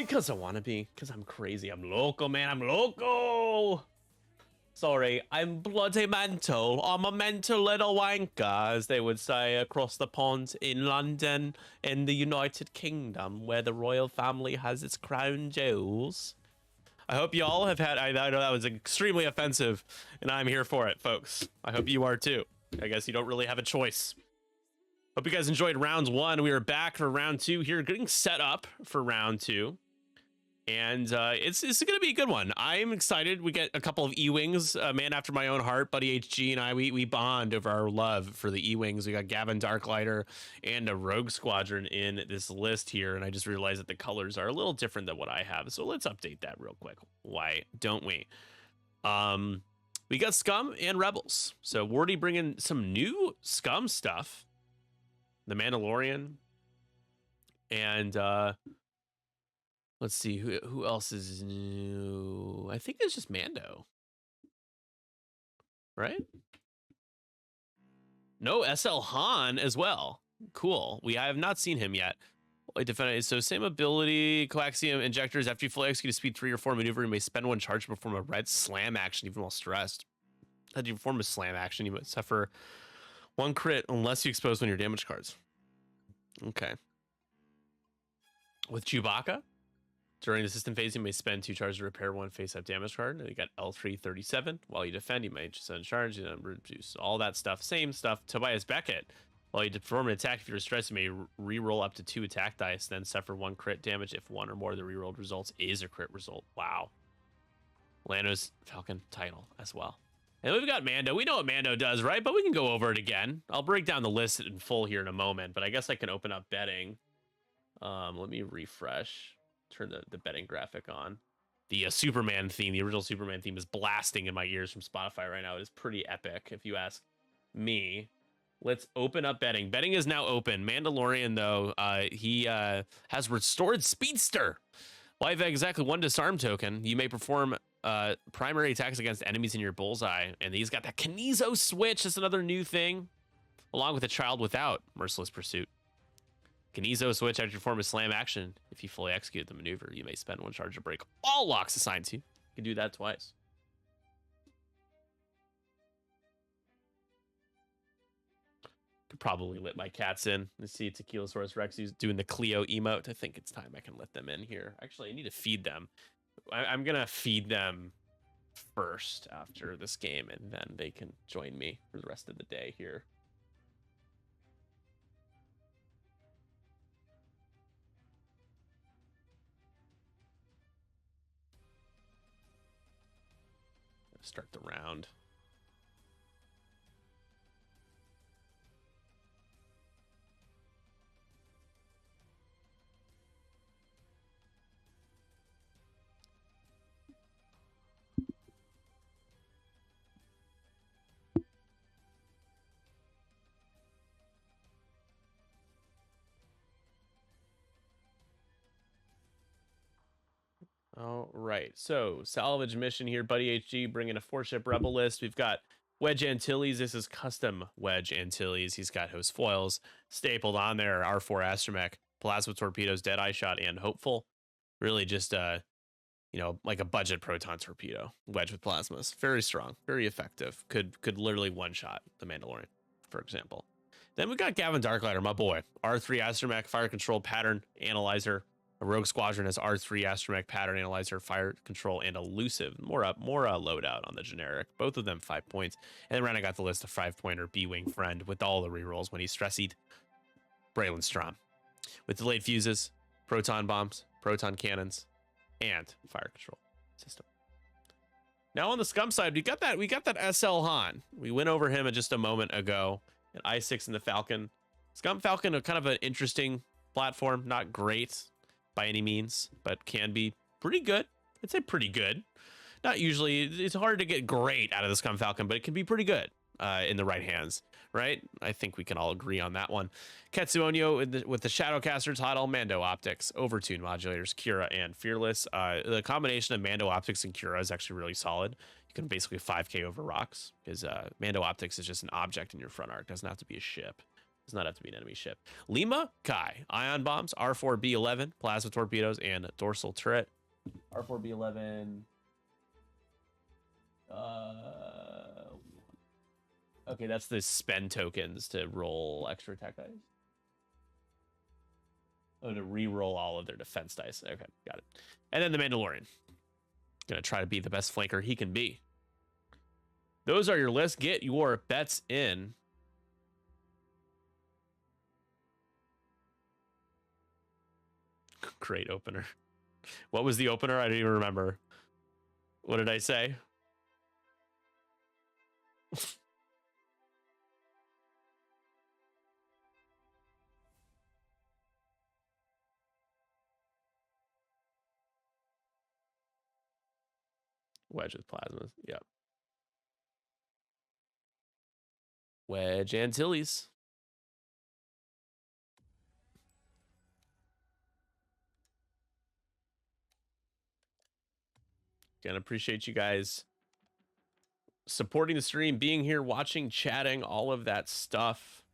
Because I want to be. Because I'm crazy. I'm loco, man. I'm loco. Sorry, I'm bloody mental. I'm a mental little wanker, as they would say across the pond in London, in the United Kingdom, where the royal family has its crown jewels. I hope you all have had. I know that was extremely offensive, and I'm here for it, folks. I hope you are too. I guess you don't really have a choice. Hope you guys enjoyed round one. We are back for round two here, getting set up for round two. And it's going to be a good one. I'm excited. We get a couple of E-Wings, a man after my own heart. BuddyHG and I, we bond over our love for the E-Wings. We got Gavin Darklighter and a Rogue Squadron in this list here. And I just realized that the colors are a little different than what I have. So let's update that real quick. Why don't we? We got Scum and Rebels. So Wardy bringing some new Scum stuff. The Mandalorian. And let's see, who else is new? I think it's just Mando. Right? No, SL Han as well. Cool. I have not seen him yet. So same ability, coaxium injectors. After you fully execute a speed 3 or 4 maneuver, you may spend one charge to perform a red slam action even while stressed. As you perform a slam action, you must suffer 1 crit unless you expose one of your damage cards. Okay. With Chewbacca, during the system phase, you may spend 2 charges to repair 1 face-up damage card. And you got L337. While you defend, you may just uncharge and reduce all that stuff. Same stuff. Tobias Beckett. While you perform an attack, if you're stressed, you may re-roll up to 2 attack dice, then suffer 1 crit damage if 1 or more of the re-rolled results is a crit result. Wow. Lando's Falcon title as well. And we've got Mando. We know what Mando does, right? But we can go over it again. I'll break down the list in full here in a moment, but I guess I can open up betting. Let me refresh. Turn the betting graphic on. The Superman theme, the original Superman theme, is blasting in my ears from Spotify right now. It is pretty epic, if you ask me. Let's open up betting. Betting is now open. Mandalorian, though, he has restored Speedster. While you have exactly 1 disarm token, you may perform primary attacks against enemies in your bullseye. And he's got that Kinezo switch. That's another new thing. Along with a child without Merciless Pursuit. Kinezo switch after you perform a slam action. If you fully execute the maneuver, you may spend 1 charge to break all locks assigned to you. You can do that twice. Could probably let my cats in. Let's see Tequilasaurus Rex who's doing the Cleo emote. I think it's time I can let them in here. Actually, I need to feed them. I'm going to feed them first after this game, and then they can join me for the rest of the day here. Start the round. All right, so salvage mission here. BuddyHG bringing a 4-ship rebel list. We've got Wedge Antilles. This is custom Wedge Antilles. He's got host foils stapled on there. R4 Astromech, plasma torpedoes, Deadeye Shot, and Hopeful. Really just you know, like a budget proton torpedo. Wedge with plasmas. Very strong, very effective. Could literally one-shot the Mandalorian, for example. Then we got Gavin Darklighter, my boy. R3 Astromech, fire control pattern analyzer. A Rogue Squadron has R3 Astromech, pattern analyzer, fire control, and elusive. More loadout on the generic. Both of them 5 points. And then I got the list of 5-pointer B-Wing friend with all the rerolls when he's stressed. Braylon Strom. With delayed fuses, proton bombs, proton cannons, and fire control system. Now on the Scum side, we got that SL Han. We went over him just a moment ago. An I-6 in the Falcon. Scum Falcon, kind of an interesting platform. Not great by any means, but can be pretty good. I'd say pretty good. Not usually, it's hard to get great out of the Scum Falcon, but it can be pretty good in the right hands, right? I think we can all agree on that one. Ketsuonyo with the Shadowcaster title, Mando Optics, Overtune Modulators, Kira, and Fearless. The combination of Mando Optics and Kira is actually really solid. You can basically 5k over rocks, because Mando Optics is just an object in your front arc. Doesn't have to be a ship. Does not have to be an enemy ship. Lima, Kai, ion bombs, R4B11, plasma torpedoes, and dorsal turret. R4B11. Okay, that's the spend tokens to roll extra attack dice. Oh, to re-roll all of their defense dice. Okay, got it. And then the Mandalorian. Gonna try to be the best flanker he can be. Those are your lists. Get your bets in. Great opener. What was the opener? I don't even remember. What did I say? Wedge with plasmas. Yep. Wedge Antilles. Again, appreciate you guys supporting the stream, being here, watching, chatting, all of that stuff.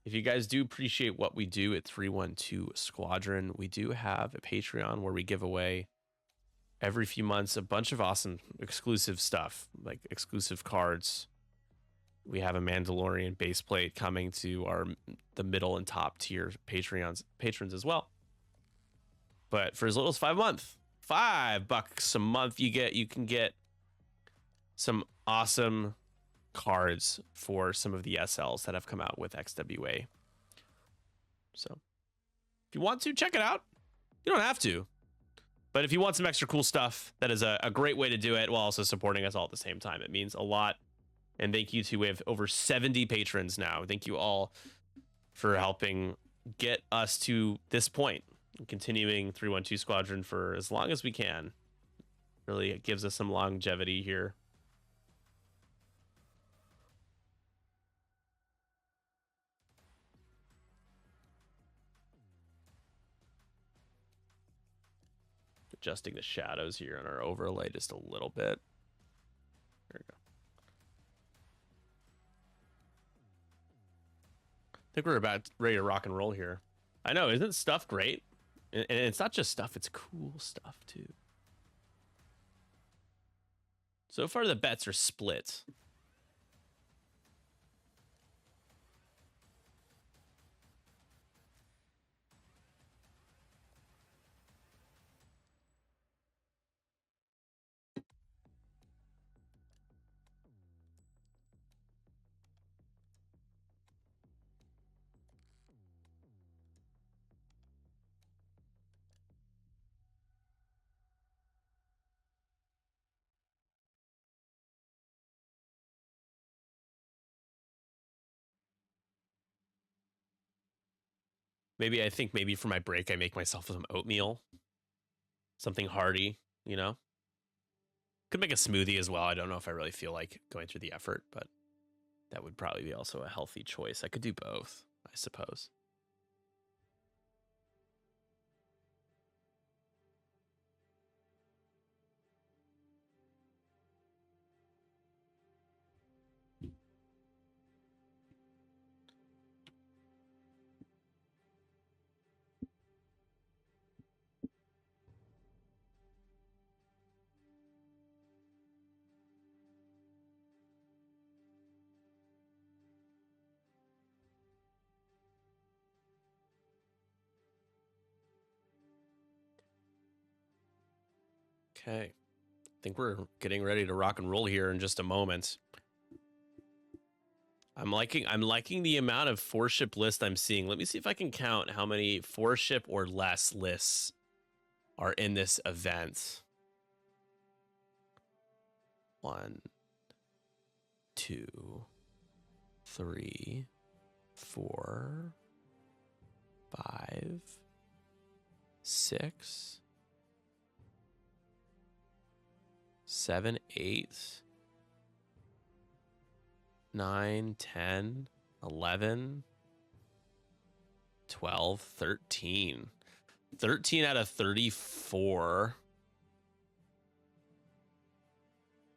If you guys do appreciate what we do at 312 Squadron, we do have a Patreon where we give away every few months a bunch of awesome exclusive stuff, like exclusive cards. We have a Mandalorian base plate coming to the middle and top tier patrons as well. But for as little as $5 a month, you can get some awesome cards for some of the SLs that have come out with XWA. So if you want to, check it out. You don't have to. But if you want some extra cool stuff, that is a great way to do it while also supporting us all at the same time. It means a lot. And thank you to, we have over 70 patrons now. Thank you all for helping get us to this point. Continuing 312 Squadron for as long as we can. Really, it gives us some longevity here. Adjusting the shadows here on our overlay just a little bit. There we go. I think we're about ready to rock and roll here. I know, isn't stuff great? And it's not just stuff, it's cool stuff too. So far the bets are split. I think maybe for my break, I make myself some oatmeal. Something hearty, you know? Could make a smoothie as well. I don't know if I really feel like going through the effort, but that would probably be also a healthy choice. I could do both, I suppose. Okay. I think we're getting ready to rock and roll here in just a moment. I'm liking the amount of 4-ship list I'm seeing. Let me see if I can count how many 4-ship or less lists are in this event. 1, 2, 3, 4, 5, 6, 7, 8, 9, 10, 11, 12, 13. 13 out of 34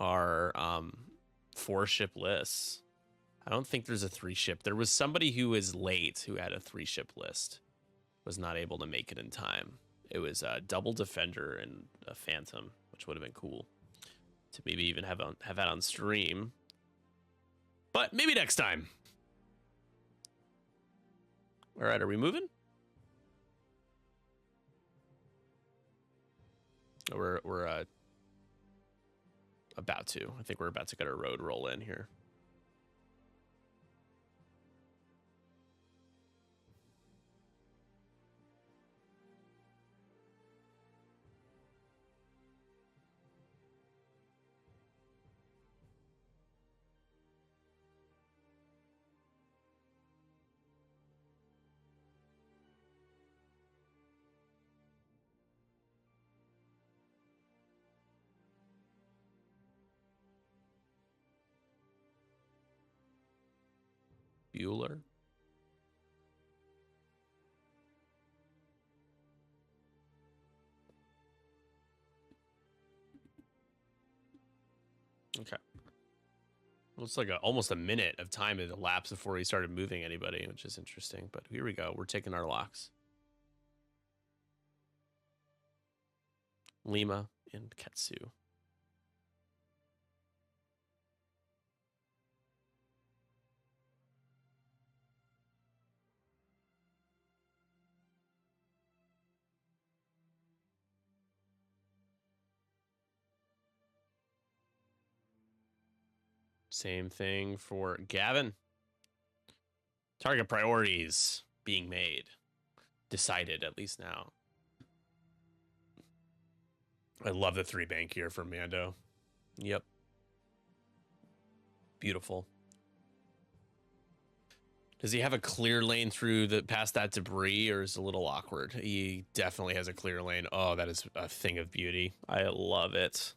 are 4-ship lists. I don't think there's a 3-ship. There was somebody who was late who had a 3-ship list. Was not able to make it in time. It was a double Defender and a Phantom, which would have been cool to maybe even have that on stream. But maybe next time. All right, are we moving? We're about to. I think we're about to get our road roll in here. Bueller. Okay. Looks like almost a minute of time had elapsed before he started moving anybody, which is interesting. But here we go. We're taking our locks. Lima and Ketsu. Same thing for Gavin. Target priorities being made. Decided, at least now. I love the 3 bank here from Mando. Yep. Beautiful. Does he have a clear lane through past that debris, or is it a little awkward? He definitely has a clear lane. Oh, that is a thing of beauty. I love it.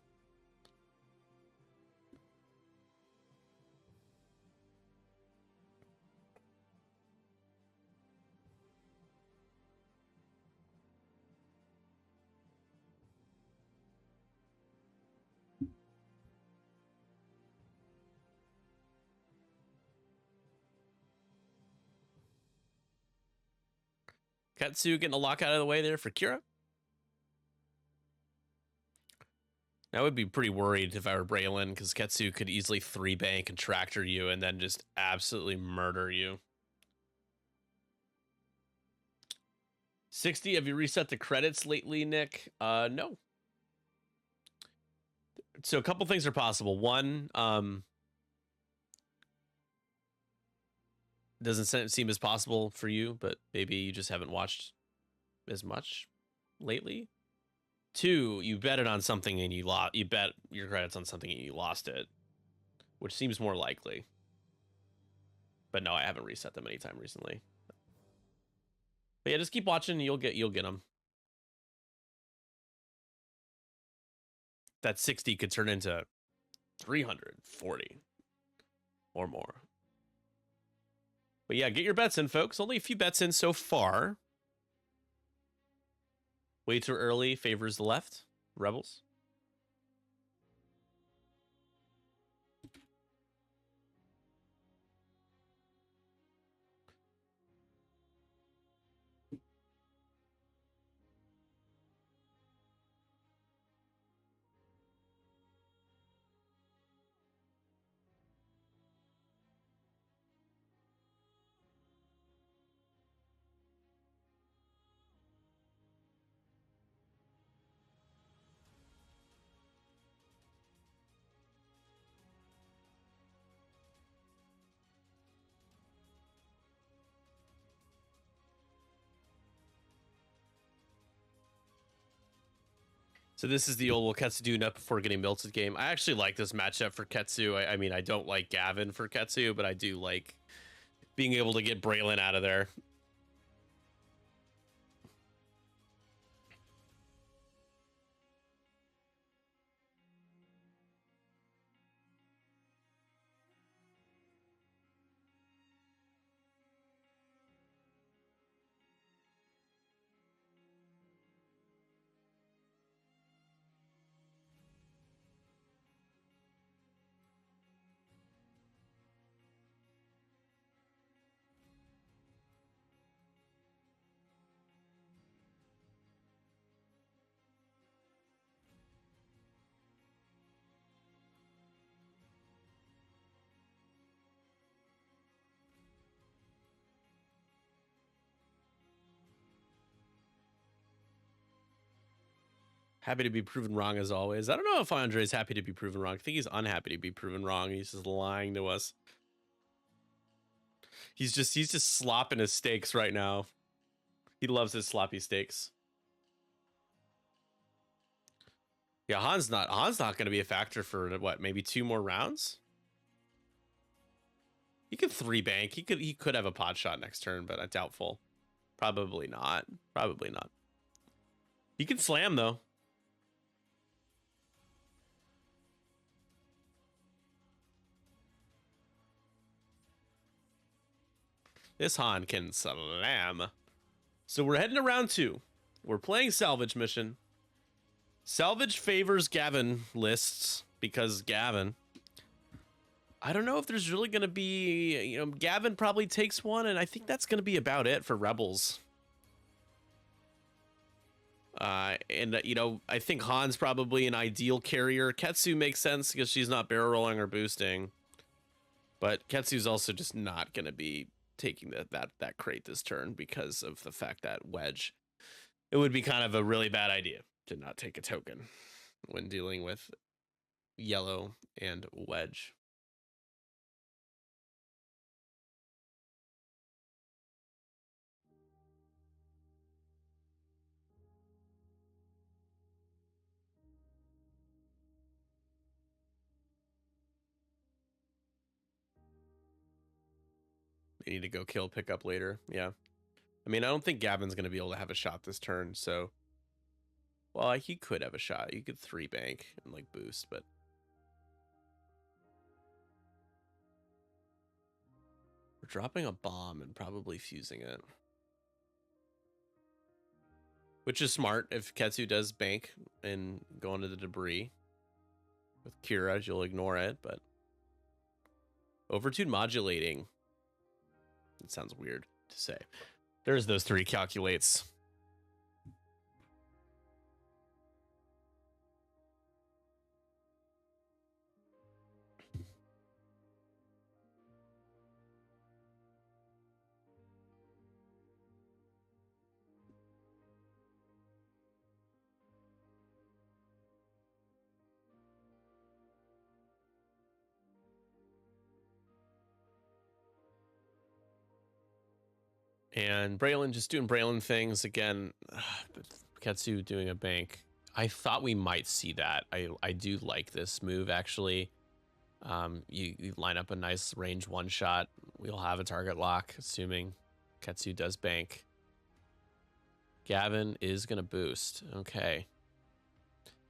Ketsu getting a lock out of the way there for Kira. I would be pretty worried if I were Braylon, because Ketsu could easily 3 bank and tractor you and then just absolutely murder you. 60, have you reset the credits lately, Nick? No. So a couple things are possible. One, doesn't seem as possible for you, but maybe you just haven't watched as much lately. 2, you bet it on something and you bet your credits on something and you lost it, which seems more likely. But no, I haven't reset them anytime recently. But yeah, just keep watching and you'll get them. That 60 could turn into 340 or more. But yeah, get your bets in, folks. Only a few bets in so far. Way too early favors the left. Rebels. So this is the old will Ketsu do enough before getting melted game. I actually like this matchup for Ketsu. I mean, I don't like Gavin for Ketsu, but I do like being able to get Braylon out of there. Happy to be proven wrong as always. I don't know if Andre's happy to be proven wrong. I think he's unhappy to be proven wrong. He's just lying to us. He's just slopping his steaks right now. He loves his sloppy steaks. Yeah, Han's not going to be a factor for what, maybe 2 more rounds. He could 3 bank. He could have a pot shot next turn, but doubtful. Probably not. Probably not. He can slam though. This Han can slam. So we're heading to round 2. We're playing salvage mission. Salvage favors Gavin lists because Gavin. I don't know if there's really going to be, you know, Gavin probably takes one, and I think that's going to be about it for Rebels. And you know, I think Han's probably an ideal carrier. Ketsu makes sense because she's not barrel rolling or boosting. But Ketsu's also just not going to be taking that crate this turn because of the fact that Wedge. It would be kind of a really bad idea to not take a token when dealing with Yellow and Wedge. They need to go kill, pick up later. Yeah. I mean, I don't think Gavin's going to be able to have a shot this turn, so... Well, he could have a shot. He could 3 bank and, like, boost, but... We're dropping a bomb and probably fusing it. Which is smart if Ketsu does bank and go into the debris. With Kira, you'll ignore it, but... Overtune modulating... It sounds weird to say. There's those 3 calculates. And Braylon just doing Braylon things again. Ketsu doing a bank. I thought we might see that. I do like this move actually. You line up a nice range 1 shot. We'll have a target lock, assuming Ketsu does bank. Gavin is gonna boost. Okay.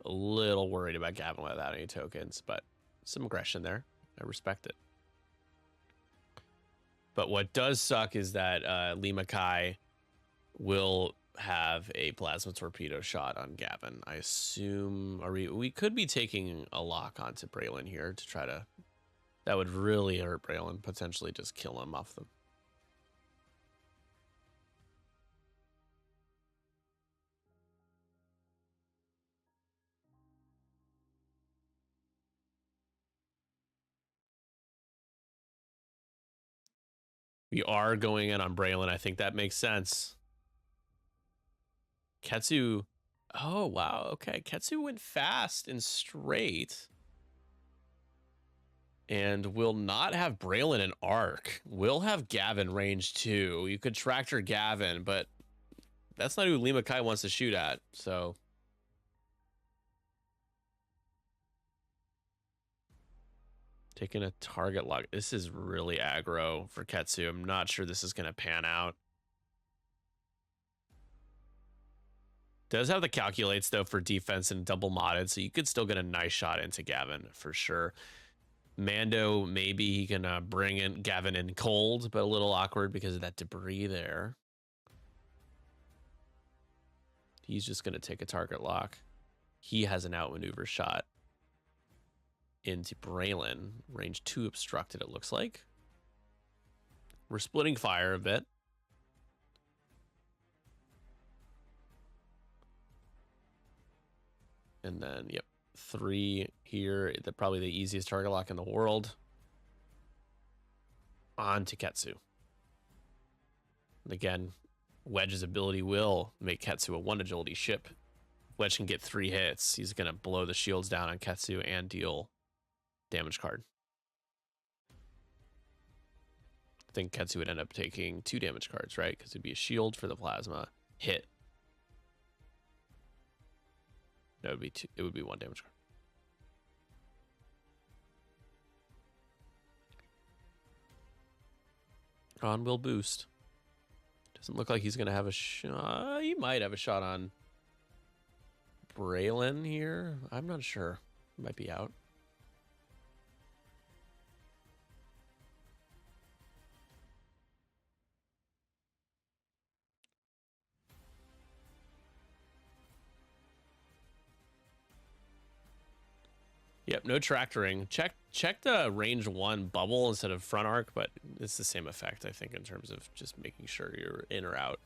A little worried about Gavin without any tokens, but some aggression there. I respect it. But what does suck is that Lima Kai will have a plasma torpedo shot on Gavin. I assume we could be taking a lock onto Braylon here to try to. That would really hurt Braylon, potentially just kill him off them. We are going in on Braylon. I think that makes sense. Ketsu. Oh, wow. Okay. Ketsu went fast and straight. And will not have Braylon and Arc. We'll have Gavin range 2. You could tractor Gavin, but that's not who Lima Kai wants to shoot at. So. Taking a target lock. This is really aggro for Ketsu. I'm not sure this is going to pan out. Does have the calculates, though, for defense and double modded, so you could still get a nice shot into Gavin for sure. Mando, maybe he can bring in Gavin in cold, but a little awkward because of that debris there. He's just going to take a target lock. He has an outmaneuver shot into Braylon. Range 2 obstructed, it looks like. We're splitting fire a bit. And then, yep, 3 here. Probably the easiest target lock in the world. On to Ketsu. And again, Wedge's ability will make Ketsu a 1 agility ship. Wedge can get 3 hits. He's going to blow the shields down on Ketsu and deal damage card. I think Ketsu would end up taking 2 damage cards, right? Because it'd be a shield for the plasma. Hit. No, it would be 2. It would be 1 damage card. On will boost. Doesn't look like he's going to have a shot. He might have a shot on Braylon here. I'm not sure. Might be out. Yep, no tractoring. Check the range 1 bubble instead of front arc, but it's the same effect, I think, in terms of just making sure you're in or out.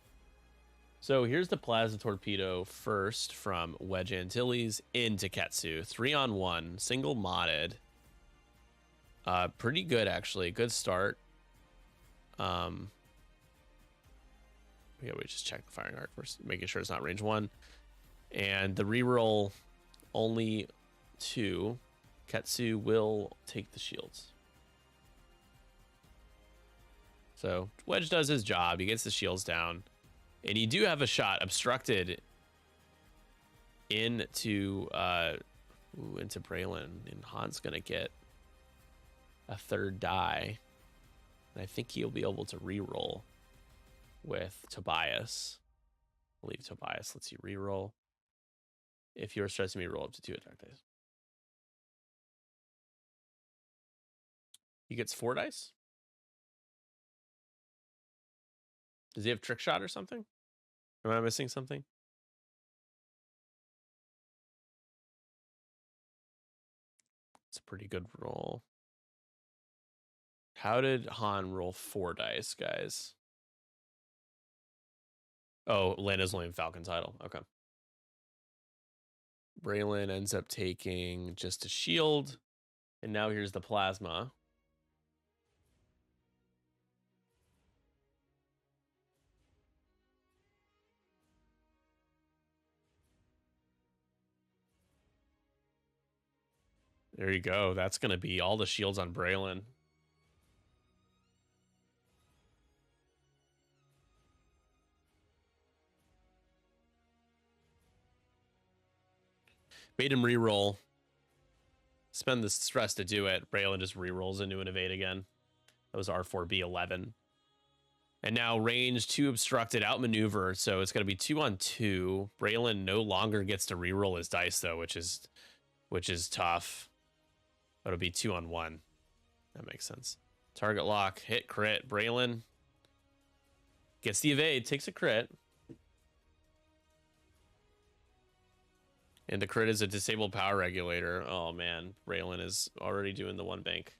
So here's the Plasma Torpedo first from Wedge Antilles into Ketsu. 3-on-1, single modded. Pretty good, actually. Good start. Yeah, we just check the firing arc first, making sure it's not range 1. And the reroll only 2. Ketsu will take the shields. So Wedge does his job. He gets the shields down. And you do have a shot obstructed into Braylon. And Han's going to get a 3rd die. And I think he'll be able to reroll with Tobias. I believe Tobias lets you reroll. If you're stressing me, roll up to 2 attack dice. He gets 4 dice. Does he have trick shot or something? Am I missing something? It's a pretty good roll. How did Han roll 4 dice, guys? Oh, Landa's only in Falcon title. Okay. Braylon ends up taking just a shield. And now here's the plasma. There you go. That's going to be all the shields on Braylon. Made him reroll. Spend the stress to do it. Braylon just rerolls into an evade again. That was R4B11. And now range 2 obstructed, outmaneuver. So it's going to be 2-on-2. Braylon no longer gets to reroll his dice though, which is tough. It'll be 2-on-1. That makes sense. Target lock, hit, crit. Braylon gets the evade, takes a crit. And the crit is a disabled power regulator. Oh man, Braylon is already doing the 1 bank.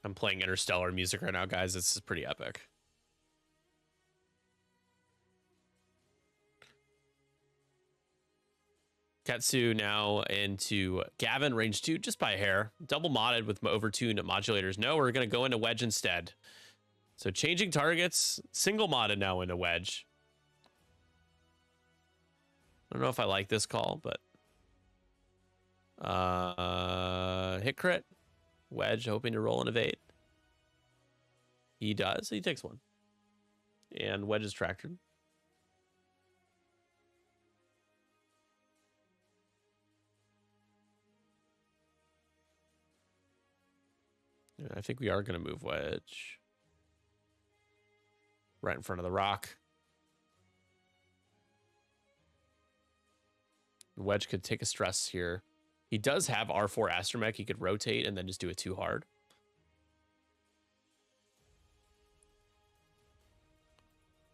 I'm playing Interstellar music right now, guys. This is pretty epic. Ketsu now into Gavin, range 2, just by a hair. Double modded with overtuned modulators. No, we're going to go into Wedge instead. So changing targets, single modded now into Wedge. I don't know if I like this call, but hit crit. Wedge hoping to roll an evade. He does. He takes 1. And Wedge is tractored. I think we are going to move Wedge right in front of the rock. Wedge could take a stress here. He does have R4 Astromech. He could rotate and then just do it 2 hard.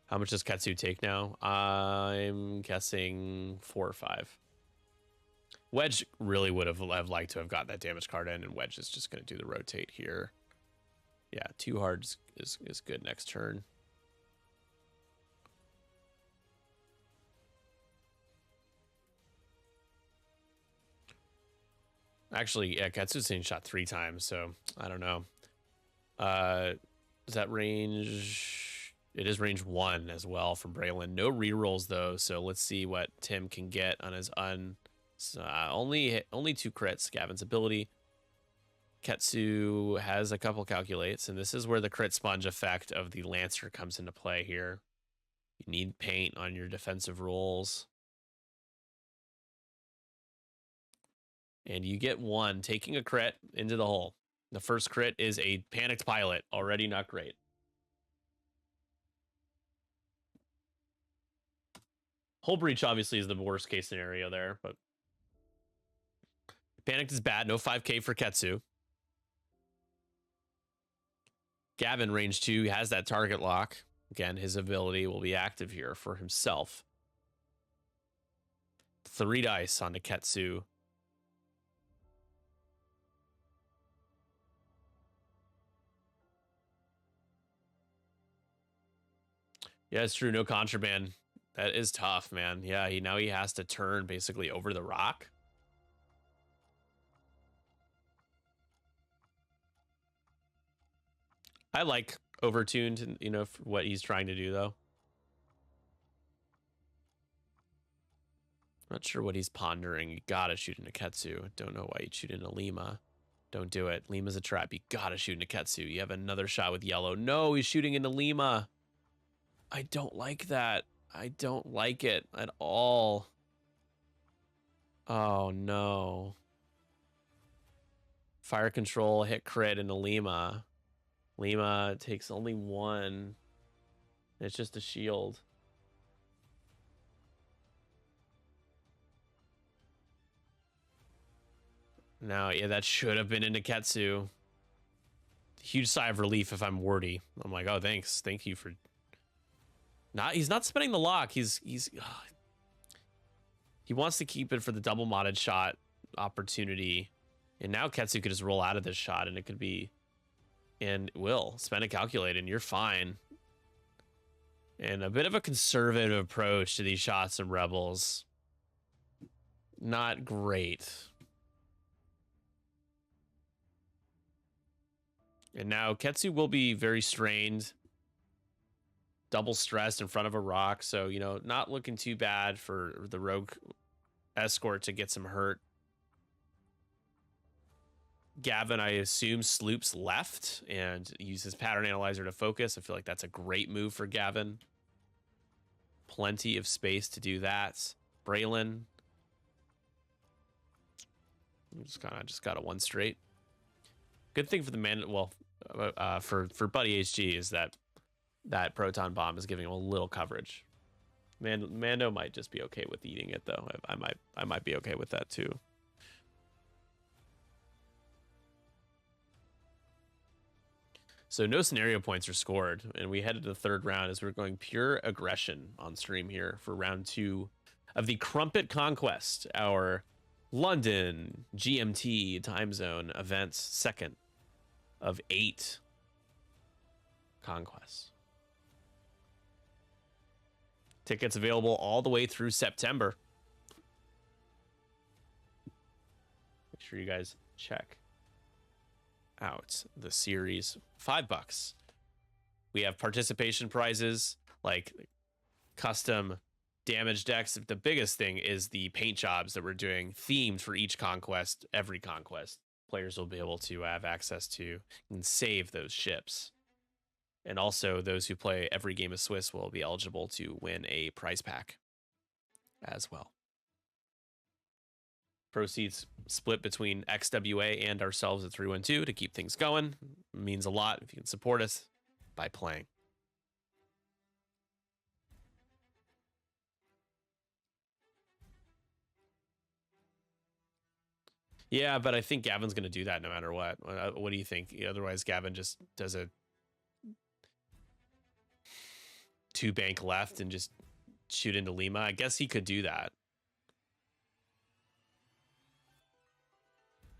How much does Ketsu take now? I'm guessing 4 or 5. Wedge really would have liked to have got that damage card in, and Wedge is just going to do the rotate here. Yeah, 2 hard is good next turn. Actually, yeah, Katsu's shot 3 times, so I don't know. Is that range? It is range 1 as well from Braylon. No rerolls though, so let's see what Tim can get on his only 2 crits. Gavin's ability. Ketsu has a couple calculates, and this is where the crit sponge effect of the Lancer comes into play here. You need paint on your defensive rolls. And you get 1, taking a crit into the hole. The first crit is a panicked pilot, already not great. Hull breach obviously is the worst case scenario there, but panicked is bad. No 5k for Ketsu. Gavin, range 2, has that target lock. Again, his ability will be active here for himself. 3 dice onto Ketsu. Yeah, it's true. No contraband. That is tough, man. Yeah, now he has to turn basically over the rock. I like overtuned, you know, for what he's trying to do, though. Not sure what he's pondering. You gotta shoot into Ketsu. Don't know why you'd shoot into Lima. Don't do it. Lima's a trap. You gotta shoot into Ketsu. You have another shot with yellow. No, he's shooting into Lima. I don't like that. I don't like it at all. Oh, no. Fire control, hit crit into Lima. Lima takes only 1. It's just a shield. No, yeah, that should have been into Ketsu. Huge sigh of relief if I'm Wardy. I'm like, oh, thanks. Thank you for... He's not spending the lock. He wants to keep it for the double modded shot opportunity. And now Ketsu could just roll out of this shot and it could be... And will spend a calculate and you're fine. And a bit of a conservative approach to these shots of Rebels. Not great. And now Ketsu will be very strained. Double stressed in front of a rock. So, you know, not looking too bad for the rogue escort to get some hurt. Gavin, I assume, sloops left and uses pattern analyzer to focus. I feel like that's a great move for Gavin. Plenty of space to do that. Braylon. Just got a 1 straight. Good thing for the man. Well, for BuddyHG is that proton bomb is giving him a little coverage. Mando might just be okay with eating it though. I might be okay with that too. So no scenario points are scored, and we headed to the 3rd round as we're going pure aggression on stream here for round 2 of the Crumpet Conquest, our London GMT time zone events, 2nd of 8 conquests. Tickets available all the way through September. Make sure you guys check out the series. $5. We have participation prizes like custom damage decks. The biggest thing is the paint jobs that we're doing themed for each conquest. Every conquest players will be able to have access to and save those ships. And also those who play every game of Swiss will be eligible to win a prize pack as well. Proceeds split between XWA and ourselves at 312 to keep things going. It means a lot if you can support us by playing. Yeah, but I think Gavin's going to do that no matter what. What do you think? Otherwise, Gavin just does a 2 bank left and just shoot into Lima. I guess he could do that.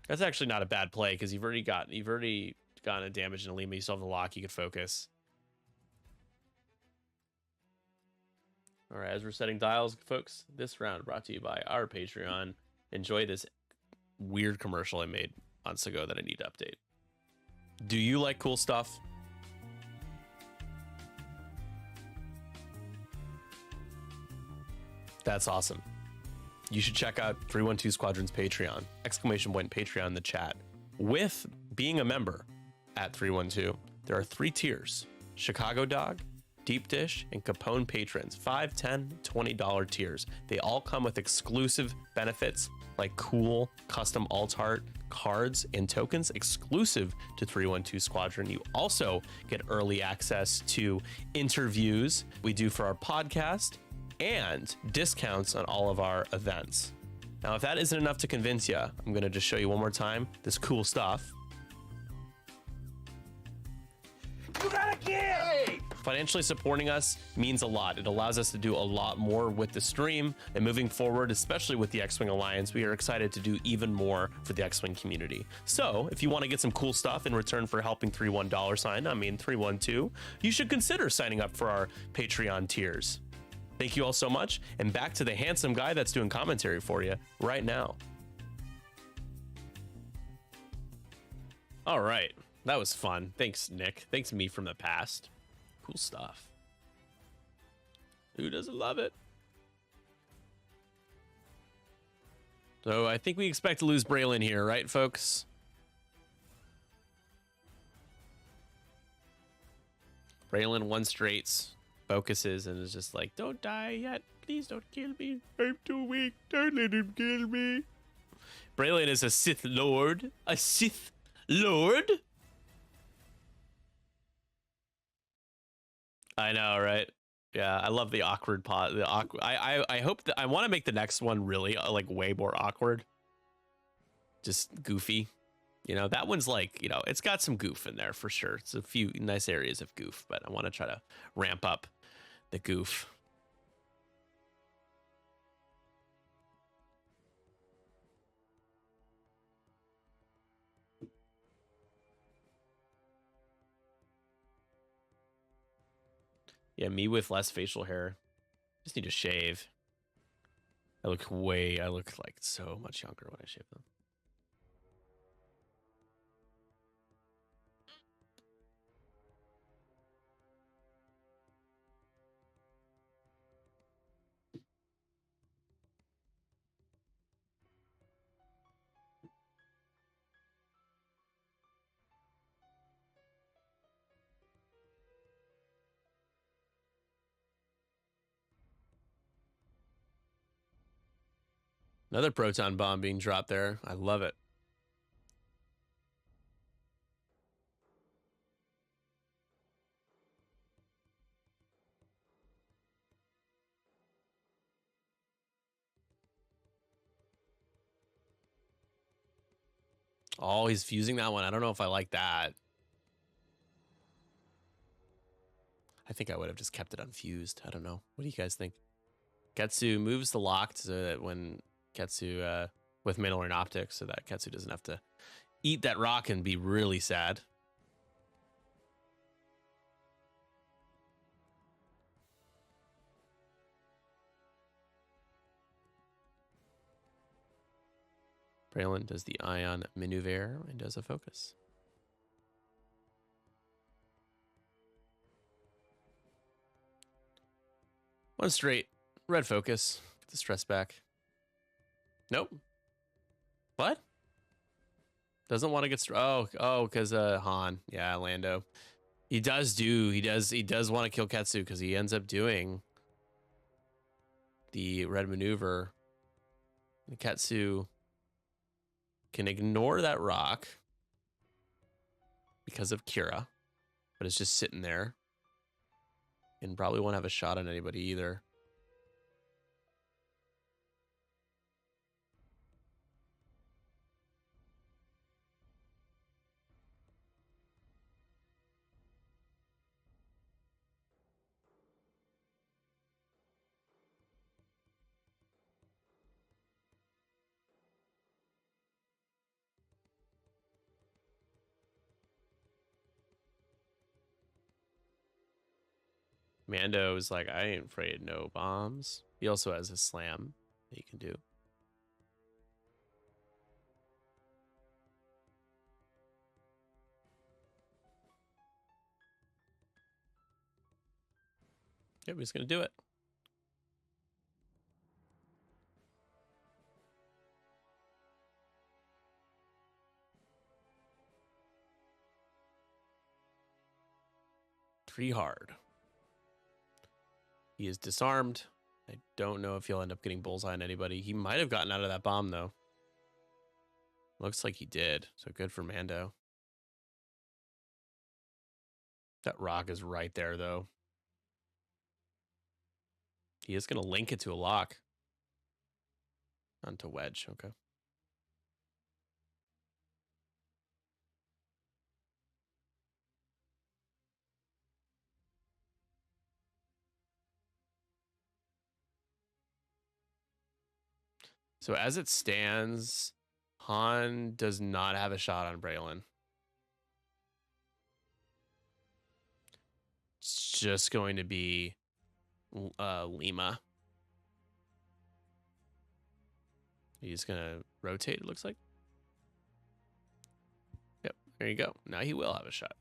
That's actually not a bad play because you've already gotten a damage into Lima. You still have the lock. You could focus. All right, as we're setting dials, folks, this round brought to you by our Patreon. Enjoy this weird commercial I made months ago that I need to update. Do you like cool stuff? That's awesome. You should check out 312 Squadron's Patreon, exclamation point Patreon in the chat. With being a member at 312, there are 3 tiers: Chicago Dog, Deep Dish, and Capone patrons, $5, $10, $20 tiers. They all come with exclusive benefits like cool custom alt art, cards, and tokens exclusive to 312 Squadron. You also get early access to interviews we do for our podcast and discounts on all of our events. Now, if that isn't enough to convince you, I'm going to just show you one more time this cool stuff. You gotta give! Financially supporting us means a lot. It allows us to do a lot more with the stream, and moving forward, especially with the X-Wing Alliance, we are excited to do even more for the X-Wing community. So if you want to get some cool stuff in return for helping 312, you should consider signing up for our Patreon tiers. Thank you all so much, and back to the handsome guy that's doing commentary for you right now. All right, that was fun. Thanks, Nick. Thanks, me from the past. Cool stuff. Who doesn't love it? So I think we expect to lose Braylon here, right, folks? Braylon one straights. Focuses and is just like, don't die yet. Please don't kill me. I'm too weak. Don't let him kill me. Braylon is a Sith Lord. A Sith Lord? I know, right? Yeah, I love the awkward pot. The awkward. I hope that I want to make the next one really like way more awkward. Just goofy. You know, that one's like, you know, it's got some goof in there for sure. It's a few nice areas of goof, but I want to try to ramp up the goof. Yeah, me with less facial hair. Just need to shave. I look like so much younger when I shave them. Another proton bomb being dropped there. I love it. Oh, he's fusing that one. I don't know if I like that. I think I would have just kept it unfused. I don't know. What do you guys think? Ketsu moves the lock so that when Ketsu with Mandalorian optics, so that Ketsu doesn't have to eat that rock and be really sad. Braylon does the ion maneuver and does a focus. One straight. Red focus. Get the stress back. Nope. What? Doesn't want to get because Han. Yeah, Lando. He does want to kill Ketsu because he ends up doing the red maneuver. The Ketsu can ignore that rock because of Kira, but it's just sitting there and probably won't have a shot on anybody either. Mando is like, I ain't afraid no bombs. He also has a slam that you can do. Yep, he's going to do it. Three hard. He is disarmed. I don't know if he'll end up getting bullseye on anybody. He might have gotten out of that bomb, though. Looks like he did. So good for Mando. That rock is right there, though. He is going to link it to a lock. Onto wedge. Okay. So as it stands, Han does not have a shot on Braylon. It's just going to be Lima. He's going to rotate, it looks like. Yep, there you go. Now he will have a shot.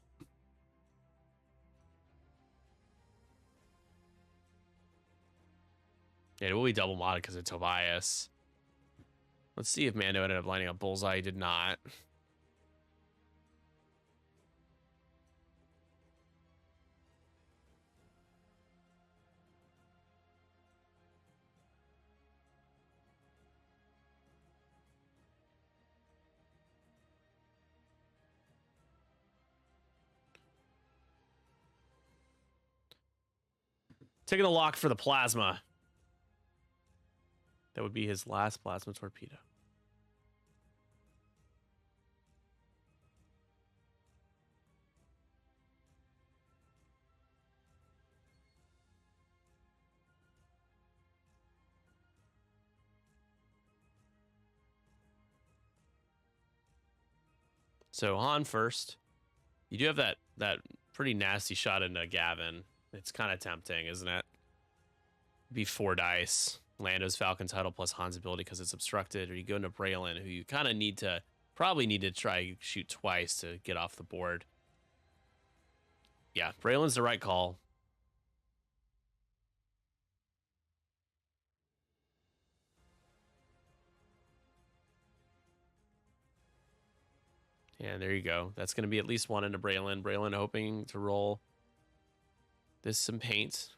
Yeah, it will be double modded because of Tobias. Let's see if Mando ended up lining up bullseye. He did not. Taking the lock for the plasma. That would be his last plasma torpedo. So Han first. You do have that pretty nasty shot into Gavin. It's kind of tempting, isn't it? Be 4 dice. Lando's Falcon title plus Han's ability because it's obstructed, or you go into Braylon, who you kind of probably need to try shoot twice to get off the board. Yeah, Braylon's the right call. And there you go. That's going to be at least one into Braylon. Braylon hoping to roll this some paint.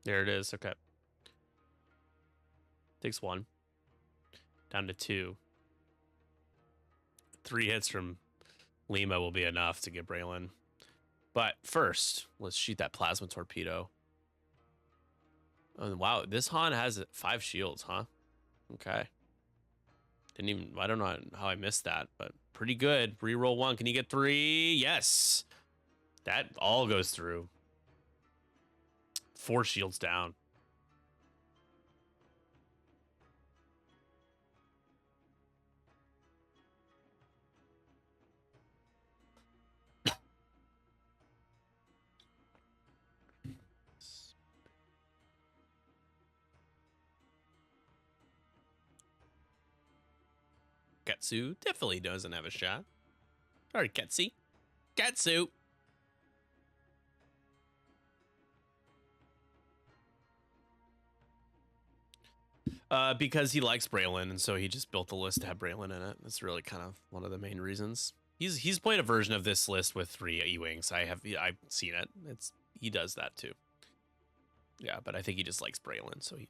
There it is. Okay. Takes 1. Down to 2. 3 hits from Lima will be enough to get Braylon. But first, let's shoot that plasma torpedo. Oh, wow, this Han has 5 shields, huh? Okay. I don't know how I missed that, but pretty good. Reroll 1. Can you get 3? Yes. That all goes through. 4 shields down. Ketsu definitely doesn't have a shot. All right, Ketsi. Ketsu. Because he likes Braylon, and so he just built the list to have Braylon in it. That's really kind of one of the main reasons. He's played a version of this list with 3 E-Wings. I've seen it. He does that too. Yeah, but I think he just likes Braylon, so he.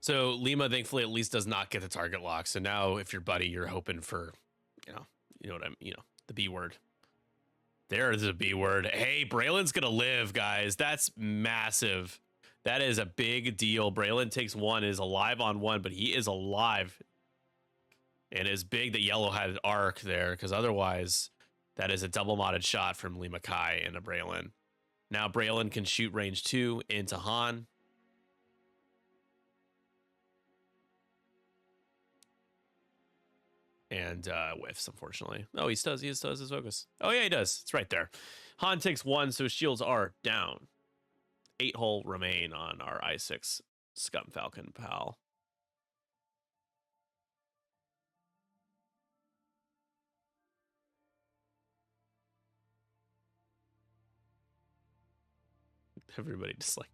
So Lima, thankfully, at least does not get the target lock. So now, if you're Buddy, you're hoping for, you know what the B word. There's a B word. Hey, Braylon's gonna live, guys. That's massive. That is a big deal. Braylon takes 1, is alive on 1, but he is alive. And it's big that yellow had arc there, because otherwise that is a double modded shot from Lee Mackay into Braylon. Now Braylon can shoot range 2 into Han. And whiffs, unfortunately. Oh, he does his focus. Oh, yeah, he does. It's right there. Han takes 1, so shields are down. 8 hull remain on our I6 Scum Falcon pal. Everybody disliked.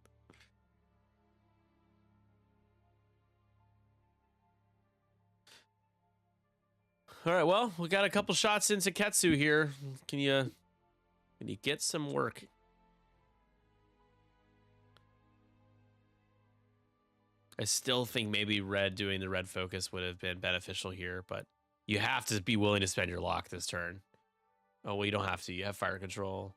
All right, well, we got a couple shots into Ketsu here. Can you get some work? I still think maybe red doing the red focus would have been beneficial here, but you have to be willing to spend your lock this turn. Oh, well, you don't have to. You have fire control.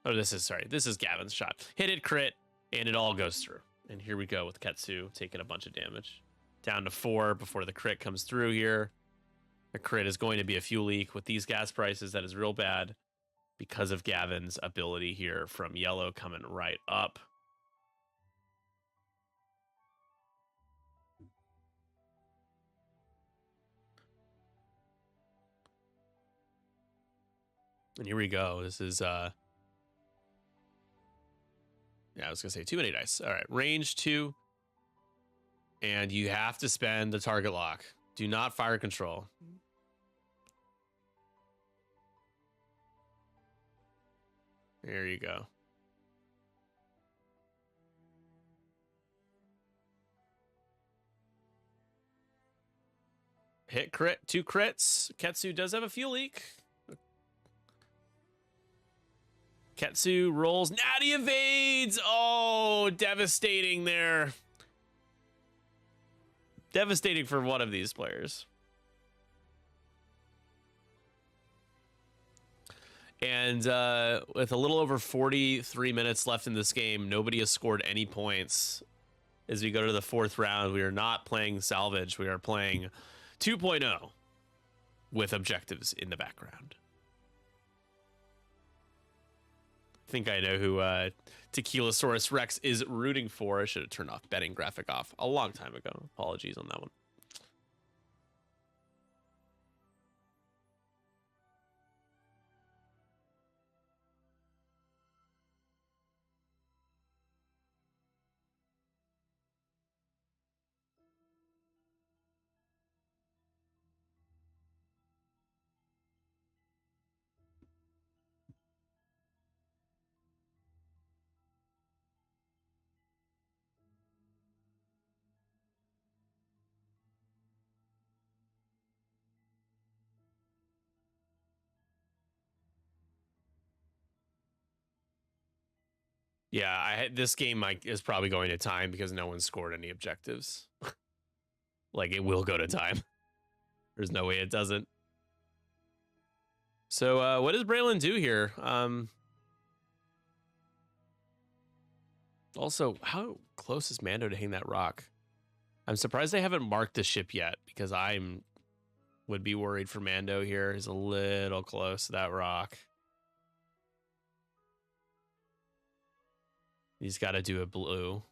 Oh, this is Gavin's shot. Hit it, crit, and it all goes through. And here we go with Ketsu taking a bunch of damage. Down to 4 before the crit comes through here. The crit is going to be a fuel leak with these gas prices. That is real bad because of Gavin's ability here from yellow coming right up. And here we go. This is yeah, I was gonna say too many dice. All right, range 2, and you have to spend the target lock. Do not fire control. There you go. Hit crit, 2 crits. Ketsu does have a fuel leak. Ketsu rolls. Natty evades. Oh, devastating there. Devastating for one of these players. And with a little over 43 minutes left in this game, nobody has scored any points. As we go to the 4th round, we are not playing salvage. We are playing 2.0 with objectives in the background. I think I know who Tequilasaurus Rex is rooting for. I should have turned off betting graphic off a long time ago. Apologies on that one. Yeah, this game is probably going to time because no one scored any objectives. Like, it will go to time. There's no way it doesn't. So what does Braylon do here? Also, how close is Mando to hitting that rock? I'm surprised they haven't marked the ship yet, because would be worried for Mando here. He's a little close to that rock. He's got to do a blue.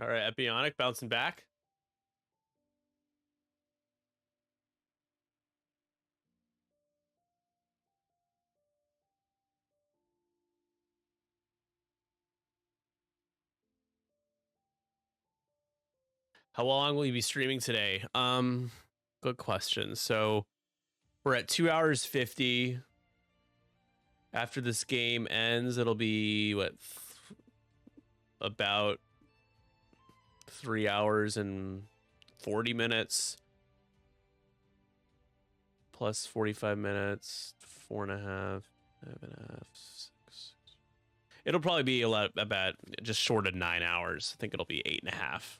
All right, Epionic bouncing back. How long will you be streaming today? Good question. So we're at 2 hours 50. After this game ends, it'll be what, about 3 hours and 40 minutes plus 45 minutes, 4.5, 5.5, 6. It'll probably be about just short of 9 hours. I think it'll be 8.5.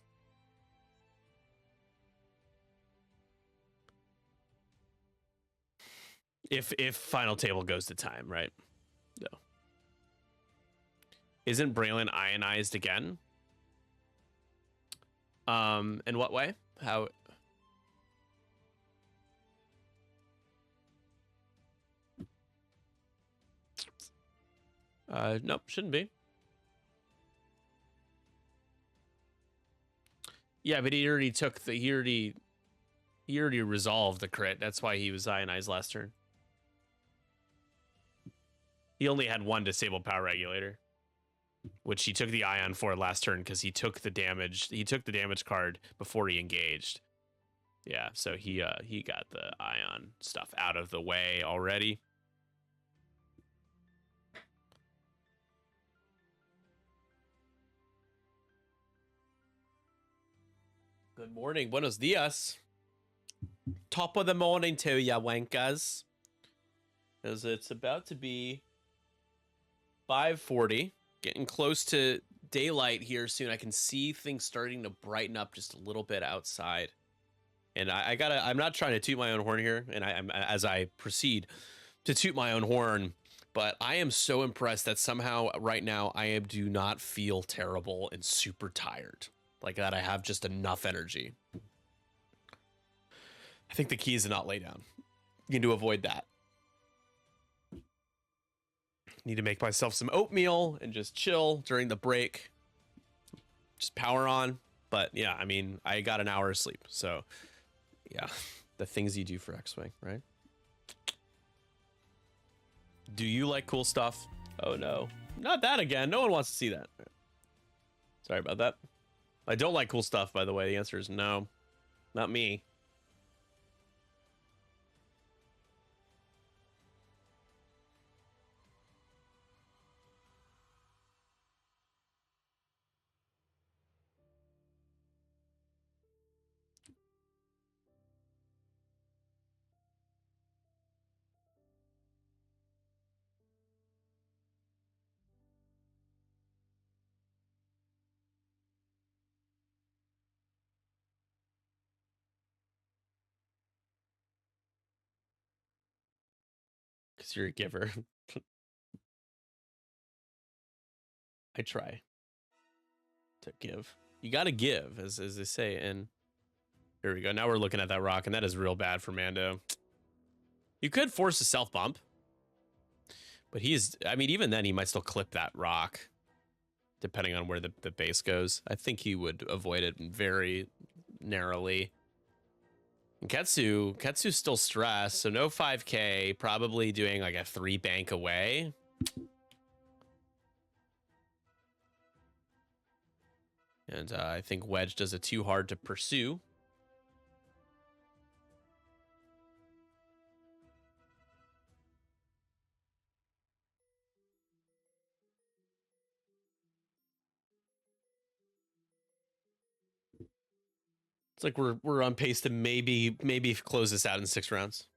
If final table goes to time, right? No. Isn't Braylon ionized again? In what way? How? Nope, shouldn't be. Yeah, but he already took the he already resolved the crit. That's why he was ionized last turn. He only had one disabled power regulator, which he took the ion for last turn because he took the damage. He took the damage card before he engaged. Yeah, so he got the ion stuff out of the way already. Good morning, buenos dias. Top of the morning to ya, wankers. As it's about to be 5:40, getting close to daylight here soon. I can see things starting to brighten up just a little bit outside. And I'm not trying to toot my own horn here, and I'm as I proceed to toot my own horn, but I am so impressed that somehow right now I do not feel terrible and super tired. Like that I have just enough energy. I think the key is to not lay down. You need to avoid that. Need to make myself some oatmeal and just chill during the break. Just power on. But yeah, I mean, I got an hour of sleep. So yeah, the things you do for X-Wing, right? Do you like cool stuff? Oh no, not that again. No one wants to see that. Sorry about that. I don't like cool stuff, by the way. The answer is no, not me. Because you're a giver. I try to give. You got to give, as they say. And here we go. Now we're looking at that rock, and that is real bad for Mando. You could force a self bump, but I mean, even then, he might still clip that rock, depending on where the base goes. I think he would avoid it very narrowly. And Ketsu's still stressed, so no 5K, probably doing like a 3 bank away. And I think Wedge does it too hard to pursue. It's like we're on pace to maybe close this out in 6 rounds.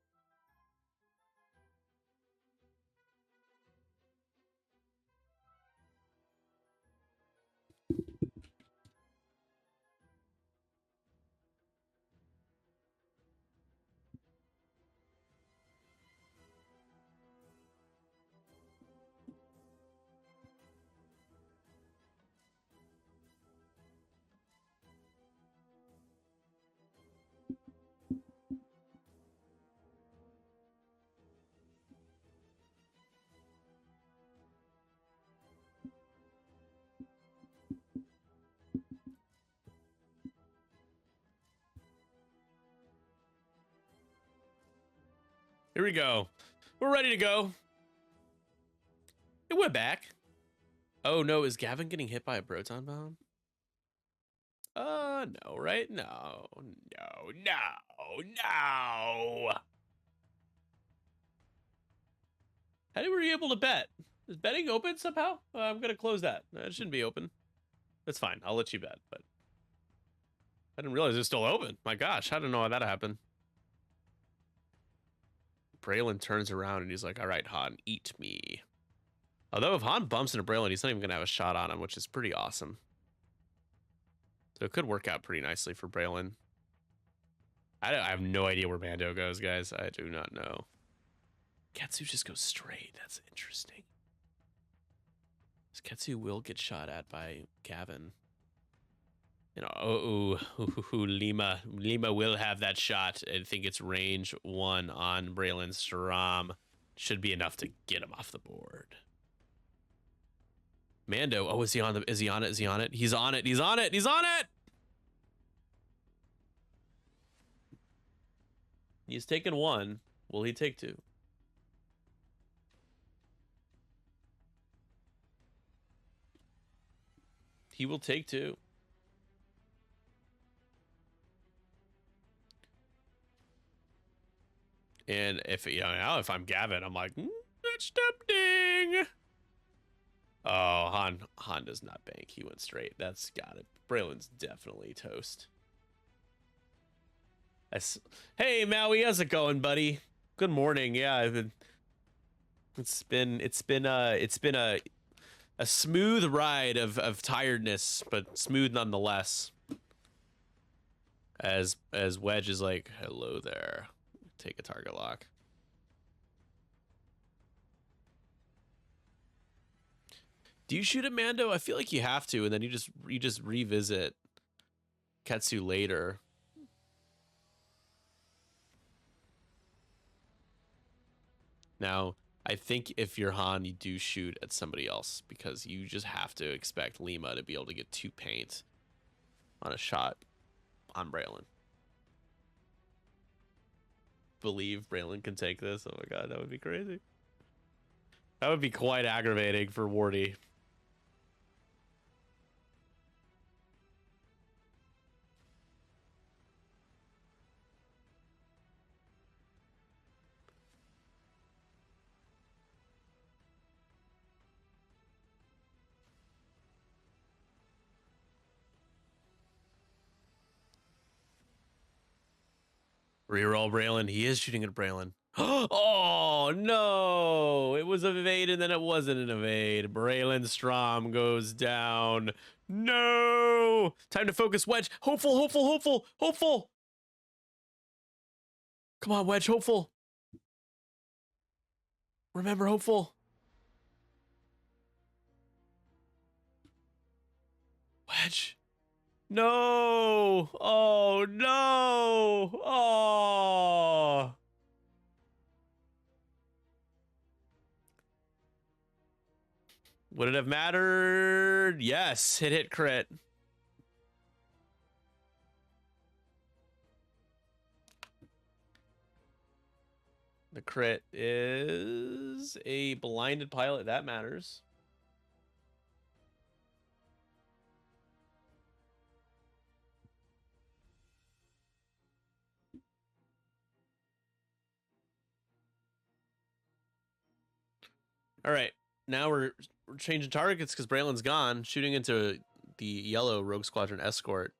Here we go. We're ready to go. And we're back. Oh no, is Gavin getting hit by a proton bomb? No, right? No. How were you able to bet? Is betting open somehow? I'm gonna close that. It shouldn't be open. That's fine. I'll let you bet, but I didn't realize it was still open. My gosh, I don't know how that happened. Braylon turns around and he's like, all right, Han, eat me. Although if Han bumps into Braylon, he's not even gonna have a shot on him, which is pretty awesome. So it could work out pretty nicely for Braylon. I have no idea where Mando goes, guys. I do not know. Ketsu just goes straight. That's interesting. Ketsu will get shot at by Gavin. You know, Lima will have that shot. I think it's range 1 on Braylon Strom. Should be enough to get him off the board. Mando, oh, is he on it? Is he on it? He's on it. He's on it. He's taken 1. Will he take 2? He will take 2. And if if I'm Gavin, I'm like, that's tempting. Oh, Han does not bank. He went straight. That's got it. Braylon's definitely toast. Hey Maui, how's it going, buddy? Good morning. Yeah, it's been a smooth ride of tiredness, but smooth nonetheless. As Wedge is like, hello there. Take a target lock. Do you shoot at Mando? I feel like you have to, and then you just revisit Ketsu later. Now, I think if you're Han, you do shoot at somebody else because you just have to expect Lima to be able to get 2 paint on a shot on Braylon. Believe Braylon can take this. Oh my god, that would be crazy. That would be quite aggravating for Wardy. Reroll Braylon. He is shooting at Braylon. Oh no! It was an evade and then it wasn't an evade. Braylon Strom goes down. No! Time to focus Wedge. Hopeful. Come on, Wedge, hopeful. Remember, hopeful. Wedge. No! Oh no! Oh! Would it have mattered? Yes, hit crit. The crit is a blinded pilot. That matters. All right. Now we're changing targets because Braylon's gone. Shooting into the yellow Rogue Squadron escort.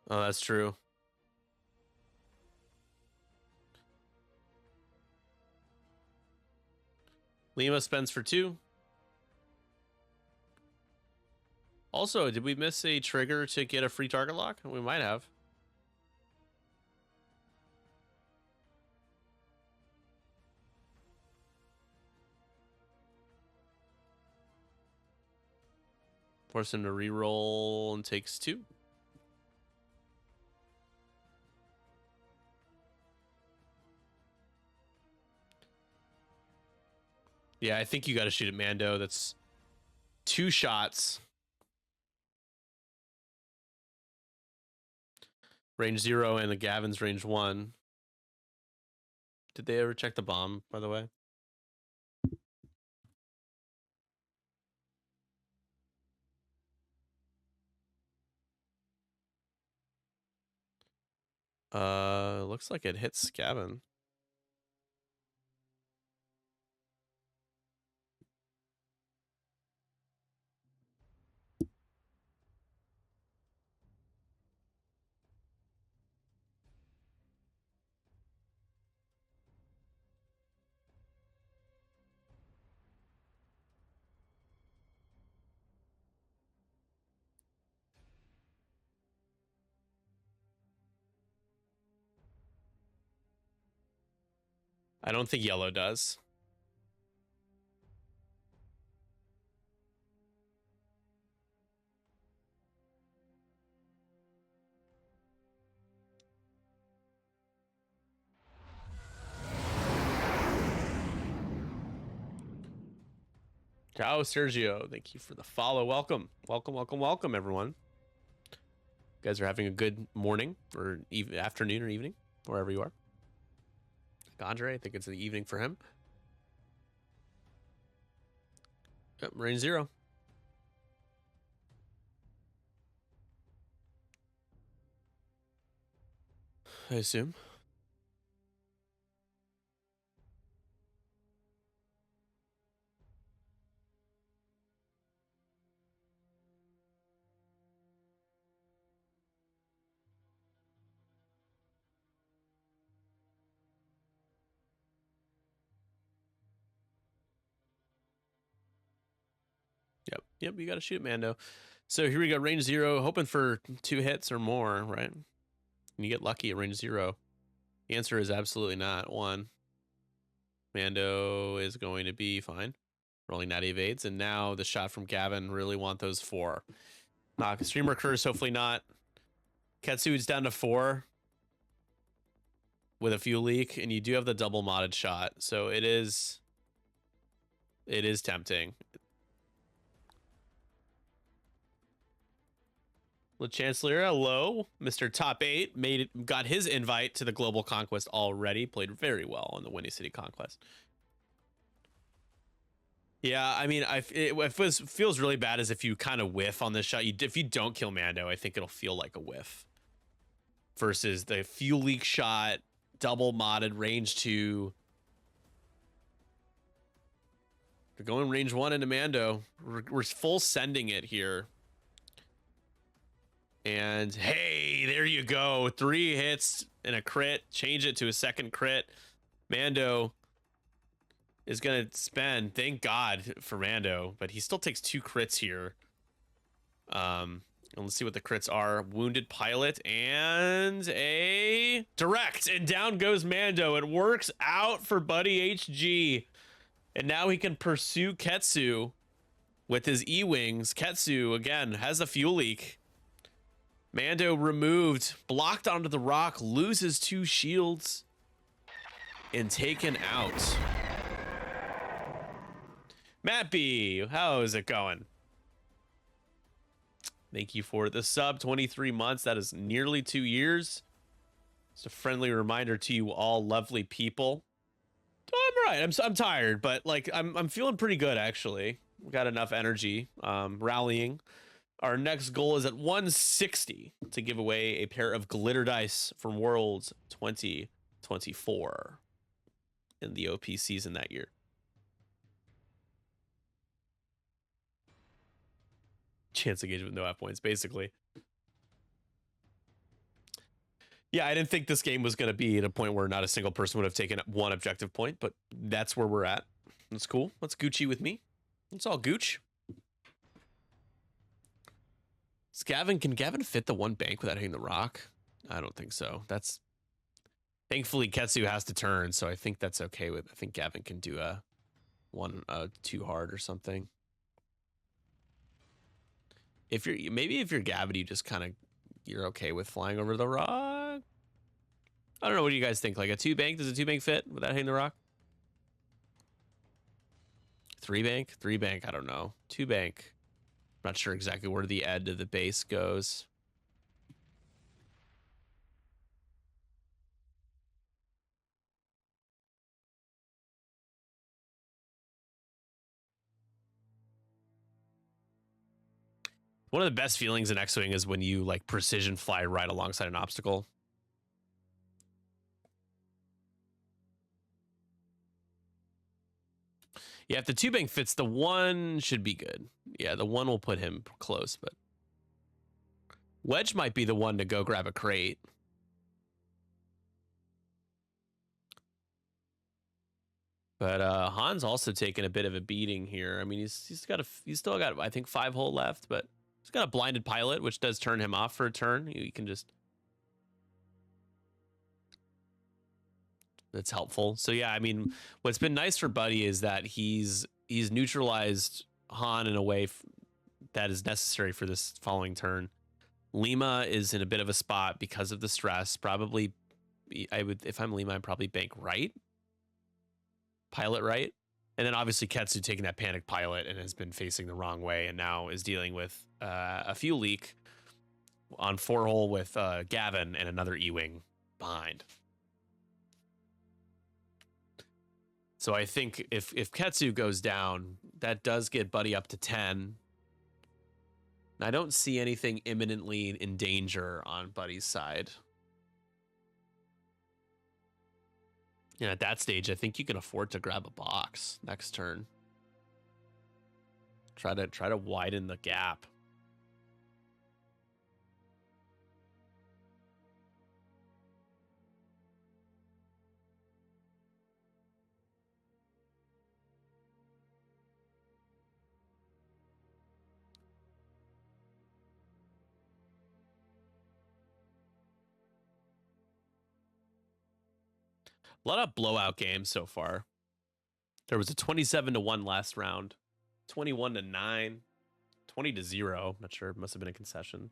Oh, that's true. Lima spends for 2. Also, did we miss a trigger to get a free target lock? We might have. Force him to reroll and takes 2. Yeah, I think you got to shoot at Mando. That's 2 shots. Range 0 and the Gavin's range 1. Did they ever check the bomb, by the way? Looks like it hit Scavin. I don't think yellow does. Ciao, Sergio. Thank you for the follow. Welcome. Welcome, welcome, welcome, everyone. You guys are having a good morning or afternoon or evening, wherever you are. Andre, I think it's the evening for him. Yep, range 0. I assume. Yep, you got to shoot Mando. So here we go, range 0, hoping for 2 hits or more, right? And you get lucky at range 0. The answer is absolutely not 1. Mando is going to be fine. Rolling that evades, and now the shot from Gavin. Really want those 4. Knock streamer curse, hopefully not. Ketsu's down to 4 with a fuel leak, and you do have the double modded shot, so it is tempting. The Chancellor, hello. Mr. Top 8 got his invite to the Global Conquest already. Played very well on the Windy City Conquest. Yeah, I mean, it feels really bad as if you kind of whiff on this shot. If you don't kill Mando, I think it'll feel like a whiff. Versus the fuel leak shot, double modded, range 2. We're going range 1 into Mando. We're full sending it here. And hey, there you go. 3 hits and a crit. Change it to a second crit. Mando is going to spend, thank God for Mando, but he still takes 2 crits here. And let's see what the crits are. Wounded pilot and a direct, and down goes Mando. It works out for BuddyHG. And now he can pursue Ketsu with his E-Wings. Ketsu, again, has a fuel leak. Mando removed, blocked onto the rock, loses 2 shields, and taken out. Matt B, how is it going? Thank you for the sub, 23 months. That is nearly 2 years. Just a friendly reminder to you all lovely people. I'm right. I'm tired, but like I'm feeling pretty good actually. We got enough energy. Rallying. Our next goal is at 160 to give away a pair of glitter dice from Worlds 2024 in the OP season that year. Chance engagement with no F points, basically. Yeah, I didn't think this game was going to be at a point where not a single person would have taken 1 objective point, but that's where we're at. That's cool. That's Gucci with me. It's all Gooch. Can Gavin fit the 1 bank without hitting the rock? I don't think so. That's thankfully Ketsu has to turn, so I think that's okay with. I think Gavin can do a 1 too hard or something. If you're Gavin, you just kind of you're okay with flying over the rock. I don't know. What do you guys think? Like a 2 bank? Does a 2 bank fit without hitting the rock? 3 bank? 3 bank? I don't know. 2 bank. I'm not sure exactly where the edge of the base goes. One of the best feelings in X-Wing is when you like precision fly right alongside an obstacle. Yeah, if the tubing fits, the 1 should be good. Yeah, the 1 will put him close, but Wedge might be the one to go grab a crate. But Han's also taking a bit of a beating here. I mean, he's still got, I think, 5 hull left, but he's got a blinded pilot, which does turn him off for a turn. He can just, that's helpful. So yeah, I mean, what's been nice for Buddy is that he's neutralized Han in a way that is necessary for this following turn. Lima is in a bit of a spot because of the stress. Probably, I would, if I'm Lima, I'd probably bank right, pilot right, and then obviously Ketsu taking that panic pilot and has been facing the wrong way, and now is dealing with a fuel leak on 4 hole with Gavin and another E-wing behind. So I think if Ketsu goes down, that does get Buddy up to 10. I don't see anything imminently in danger on Buddy's side. And at that stage, I think you can afford to grab a box next turn. Try to widen the gap. A lot of blowout games so far. There was a 27-1 last round, 21-9, 20-0. Not sure. Must have been a concession.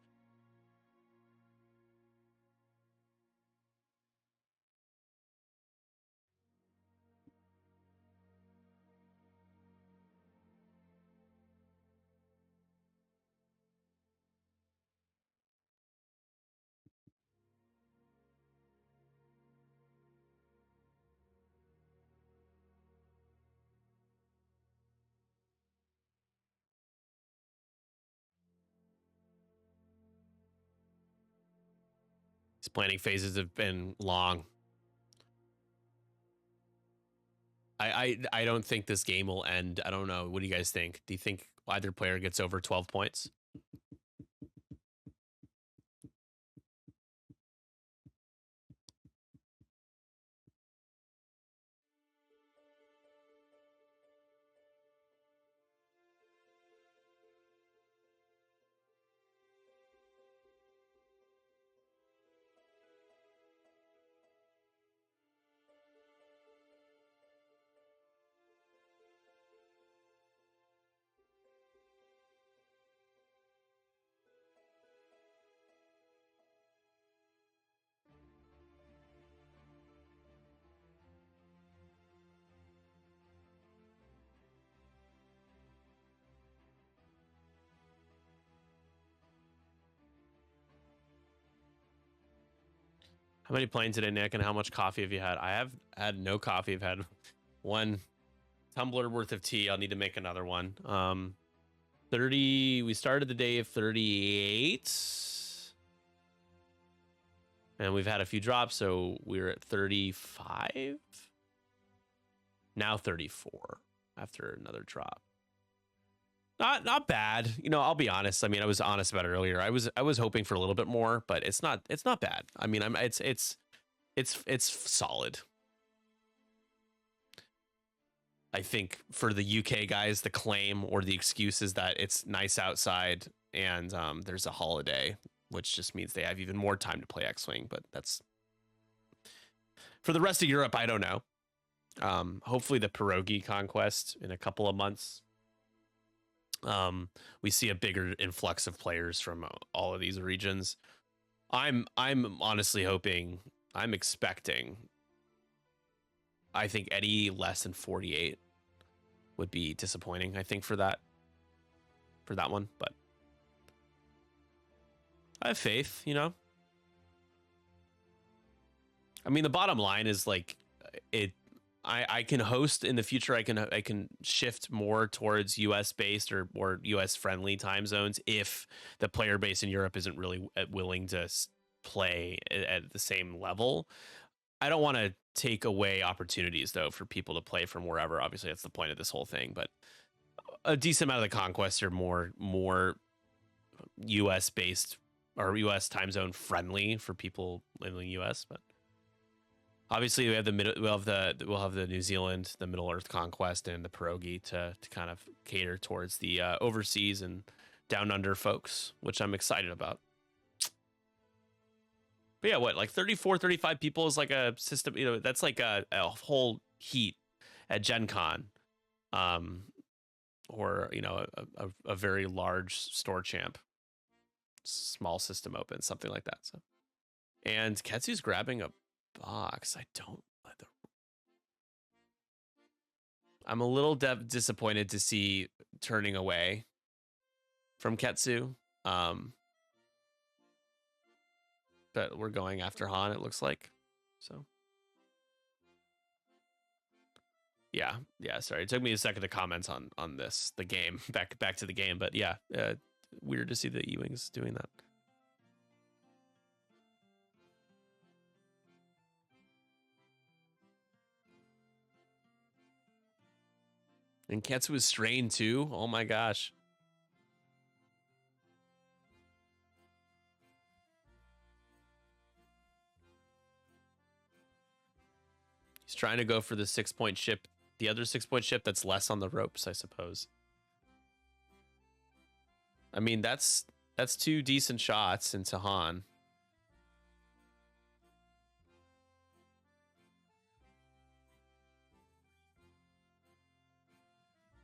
These planning phases have been long. I don't think this game will end. I don't know. What do you guys think? Do you think either player gets over 12 points? How many planes today, Nick, and how much coffee have you had? I have had no coffee. I've had 1 tumbler worth of tea. I'll need to make another one. 30. We started the day of 38. And we've had a few drops, so we're at 35. Now 34 after another drop. Not bad. You know, I'll be honest. I mean, I was honest about it earlier. I was hoping for a little bit more, but it's not bad. I mean, it's solid. I think for the UK guys, the claim or the excuse is that it's nice outside and there's a holiday, which just means they have even more time to play X-Wing, but that's for the rest of Europe, I don't know. Hopefully the pierogi conquest in a couple of months. We see a bigger influx of players from all of these regions. I'm honestly hoping, I'm expecting, I think any less than 48 would be disappointing, I think, for that one, but I have faith, you know. I mean, the bottom line is like I can host in the future. I can shift more towards US based or US friendly time zones if the player base in Europe isn't really willing to play at the same level. I don't want to take away opportunities though for people to play from wherever. Obviously, that's the point of this whole thing. But a decent amount of the conquests are more US based or US time zone friendly for people in the US. But obviously, we have we'll have the New Zealand, the Middle Earth Conquest, and the Pierogi to kind of cater towards the overseas and down under folks, which I'm excited about. But yeah, what, like 34, 35 people is like a system, you know, that's like a whole heat at Gen Con. Or, you know, a very large store champ, small system open, something like that. So, and Ketsu's grabbing a box. I'm a little disappointed to see turning away from Ketsu. But we're going after Han, it looks like. So yeah, sorry. It took me a second to comment on this, the game, back to the game, but yeah, weird to see the E-Wings doing that. And Ketsu was strained too. Oh my gosh. He's trying to go for the 6-point ship, the other 6-point ship that's less on the ropes, I suppose. I mean, that's 2 decent shots into Han.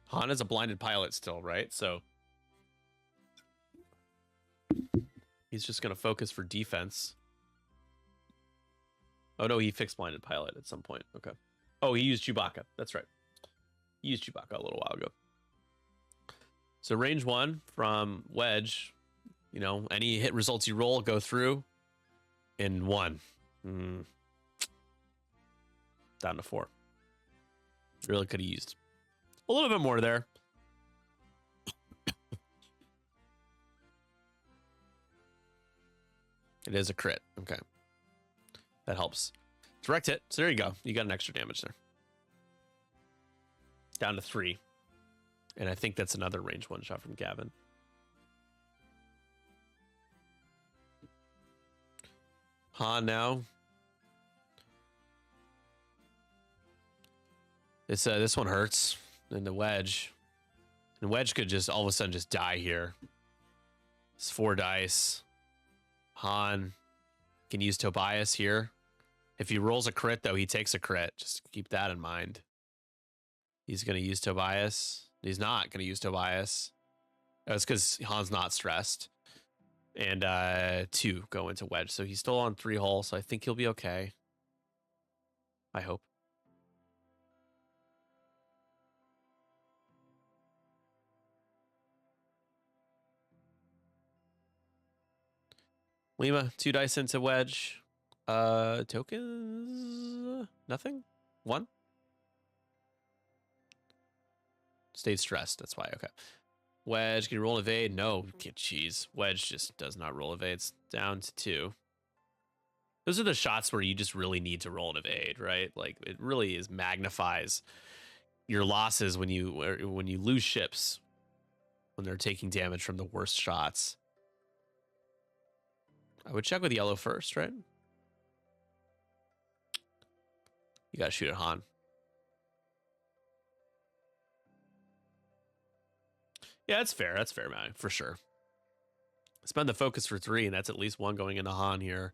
Han is a blinded pilot still, right? So he's just going to focus for defense. Oh, no, he fixed blinded pilot at some point. Okay. Oh, he used Chewbacca. That's right. He used Chewbacca a little while ago. So range 1 from Wedge. You know, any hit results you roll go through in 1. Down to 4. Really could have used a little bit more there. It is a crit. Okay. That helps. Direct hit. So there you go. You got an extra damage there. Down to 3. And I think that's another range 1 shot from Gavin. Han now. This one hurts. And the Wedge. And Wedge could just all of a sudden just die here. It's 4 dice. Han can use Tobias here. If he rolls a crit, though, he takes a crit. Just keep that in mind. He's going to use Tobias. He's not going to use Tobias. That's because Han's not stressed. And 2 go into Wedge. So he's still on 3 hull, so I think he'll be okay. I hope. Lima, 2 dice into Wedge. Tokens? Nothing? 1? Stayed stressed, that's why, okay. Wedge, can you roll evade? No, jeez. Wedge just does not roll evade. It's down to 2. Those are the shots where you just really need to roll an evade, right? Like, it really magnifies your losses when you lose ships, when they're taking damage from the worst shots. I would check with yellow first, right? You gotta shoot at Han. Yeah, that's fair. That's fair, man, for sure. Spend the focus for 3, and that's at least 1 going into Han here.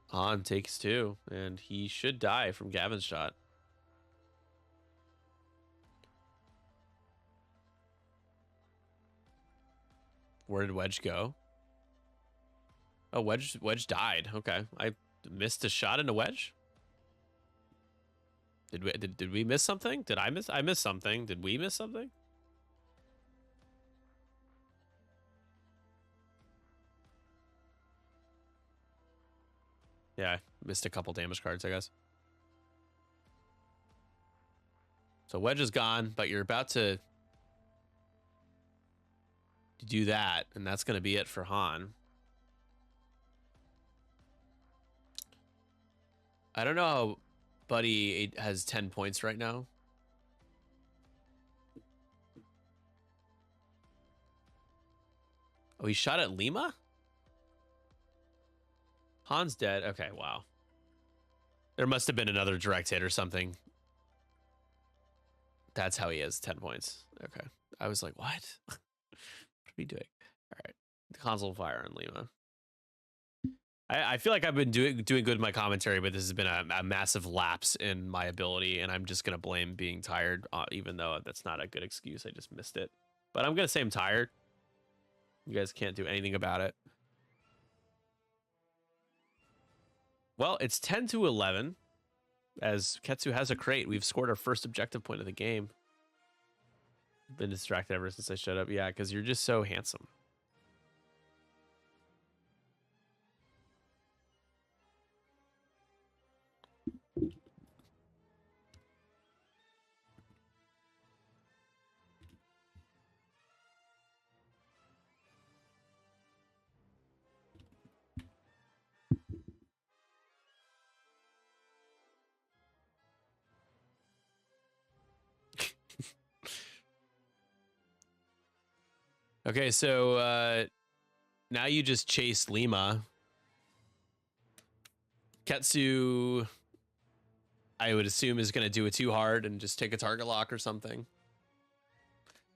Han takes 2, and he should die from Gavin's shot. Where did Wedge go? Oh, Wedge died. Okay, I missed a shot into Wedge. Did we miss something? Did I miss? I missed something. Did we miss something? Yeah, missed a couple damage cards, I guess. So Wedge is gone, but you're about to do that, and that's going to be it for Han. I don't know how Buddy has 10 points right now. Oh, he shot at Lima? Han's dead. Okay, wow. There must have been another direct hit or something. That's how he has 10 points. Okay. I was like, what? What are we doing? All right. The console fire on Lima. I feel like I've been doing good in my commentary, but this has been a massive lapse in my ability, and I'm just going to blame being tired, even though that's not a good excuse. I just missed it. But I'm going to say I'm tired. You guys can't do anything about it. Well, it's 10-11. As Ketsu has a crate, we've scored our first objective point of the game. Been distracted ever since I showed up. Yeah, because you're just so handsome. Okay, so now you just chase Lima. Ketsu, I would assume, is going to do it too hard and just take a target lock or something.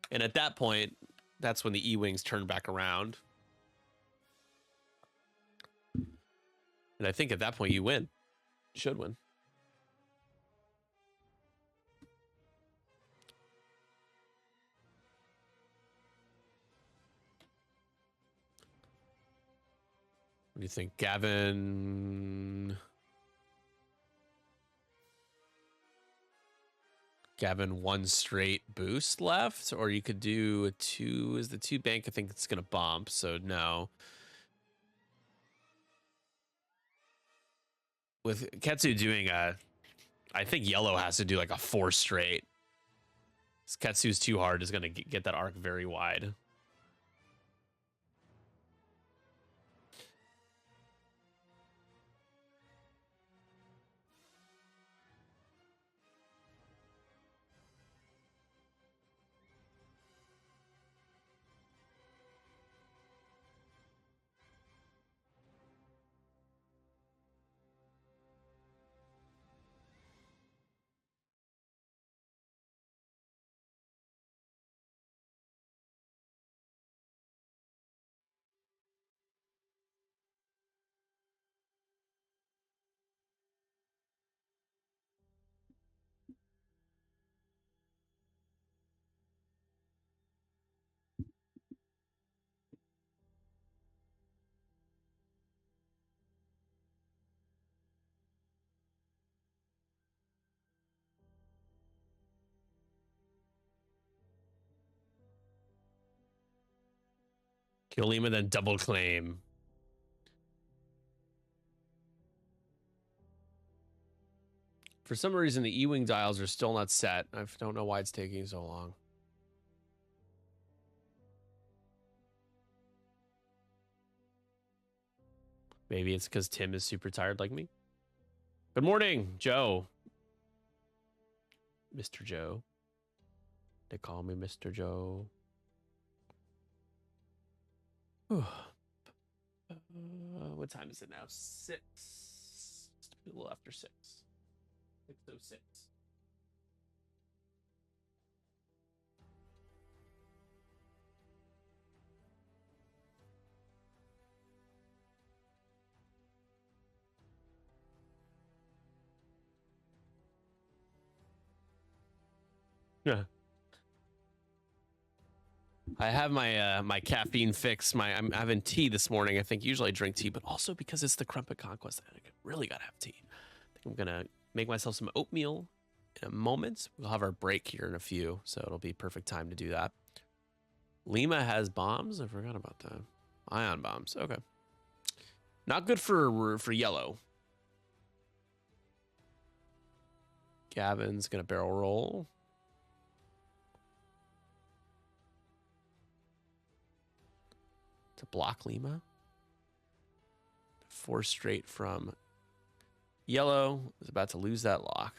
And at that point, that's when the E-Wings turn back around. And I think at that point you win. You should win. What do you think, Gavin? Gavin, one straight boost left, or you could do a 2. Is the 2 bank? I think it's gonna bump, so no. With Ketsu doing I think yellow has to do like a 4 straight. Ketsu's too hard is gonna get that arc very wide. Kill Lima, then double claim. For some reason, the E-Wing dials are still not set. I don't know why it's taking so long. Maybe it's because Tim is super tired like me. Good morning, Joe. Mr. Joe. They call me Mr. Joe. What time is it now? 6. A little after 6. 6:06. Yeah. I have my my caffeine fix. I'm having tea this morning. I think usually I drink tea, but also because it's the Crumpet Conquest, I really gotta have tea. I think I'm gonna make myself some oatmeal in a moment. We'll have our break here in a few, so it'll be perfect time to do that. Lima has bombs. I forgot about that. Ion bombs. Okay. Not good for yellow. Gavin's going to barrel roll. To block Lima. 4 straight from yellow. Is about to lose that lock.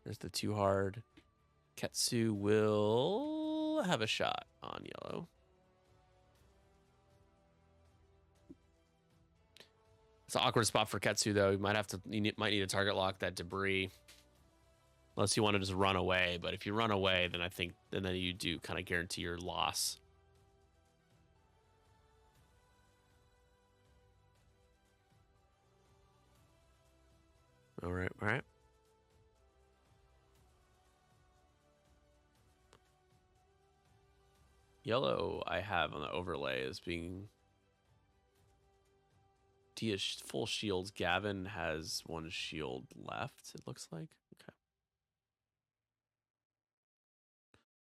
There's the 2 hard. Ketsu will have a shot on yellow. It's an awkward spot for Ketsu, though. You might need to target lock that debris. Unless you want to just run away. But if you run away, then I think then you do kind of guarantee your loss. All right, all right. Yellow I have on the overlay as being Dia full shields. Gavin has 1 shield left, it looks like. Okay.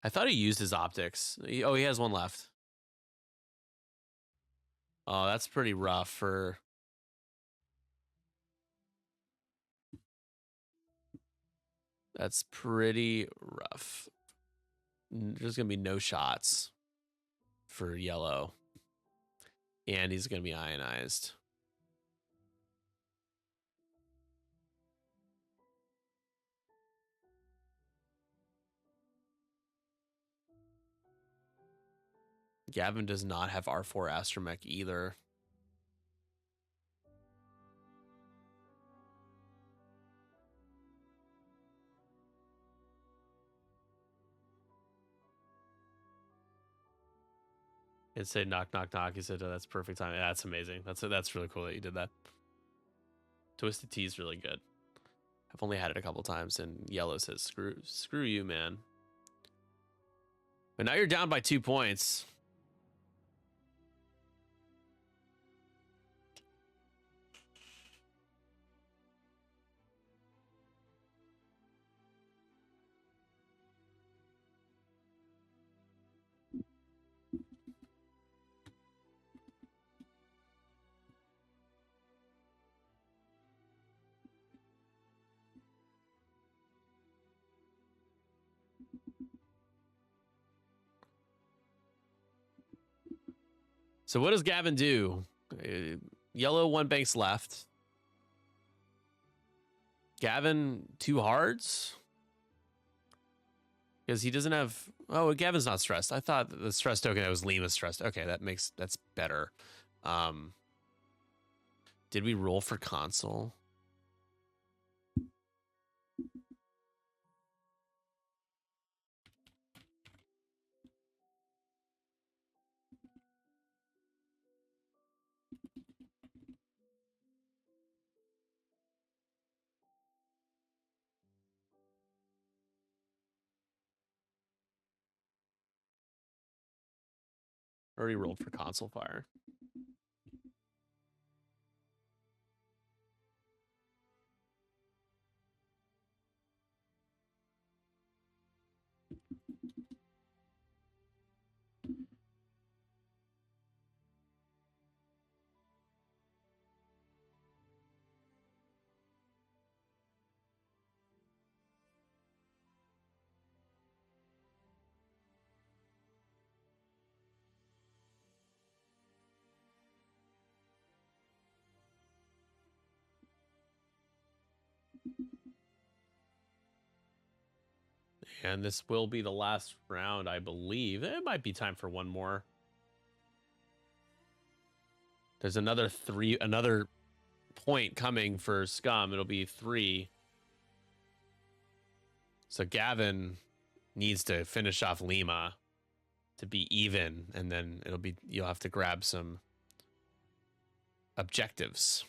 I thought he used his optics. Oh, he has 1 left. Oh, that's pretty rough for... That's pretty rough. There's going to be no shots for yellow. And he's going to be ionized. Gavin does not have R4 Astromech either. It said knock, knock, knock. He said, oh, that's perfect timing. Yeah, that's amazing. That's really cool that you did that. Twisted Tea is really good. I've only had it a couple times, and yellow says, screw you, man. But now you're down by 2 points. So what does Gavin do? Yellow 1 banks left. Gavin 2 hards? Because he doesn't have... Oh, Gavin's not stressed. I thought the stress token that was Lima stressed. Okay, that's better. Did we roll for console? Already rolled for console fire. And this will be the last round, I believe. It might be time for 1 more. There's another point coming for Scum. It'll be 3. So Gavin needs to finish off Lima to be even, and then you'll have to grab some objectives.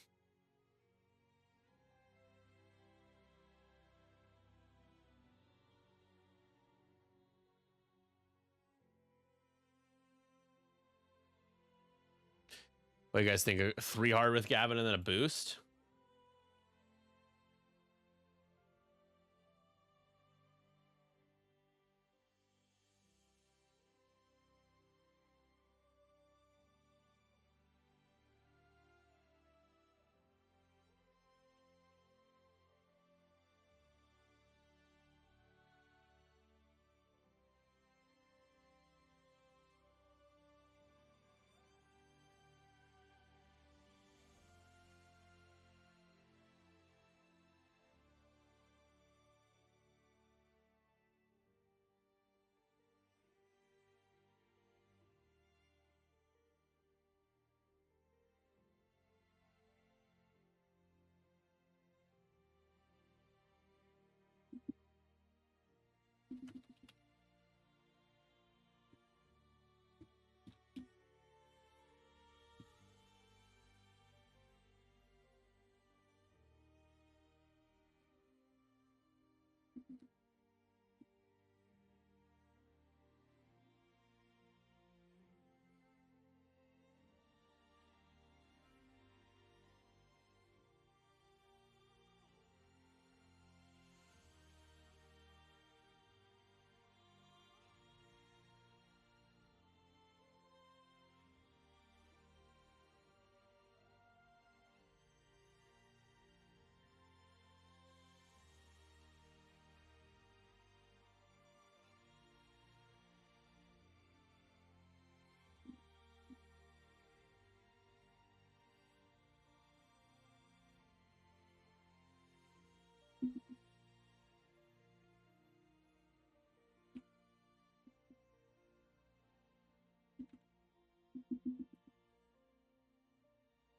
What do you guys think? 3 hard with Gavin and then a boost?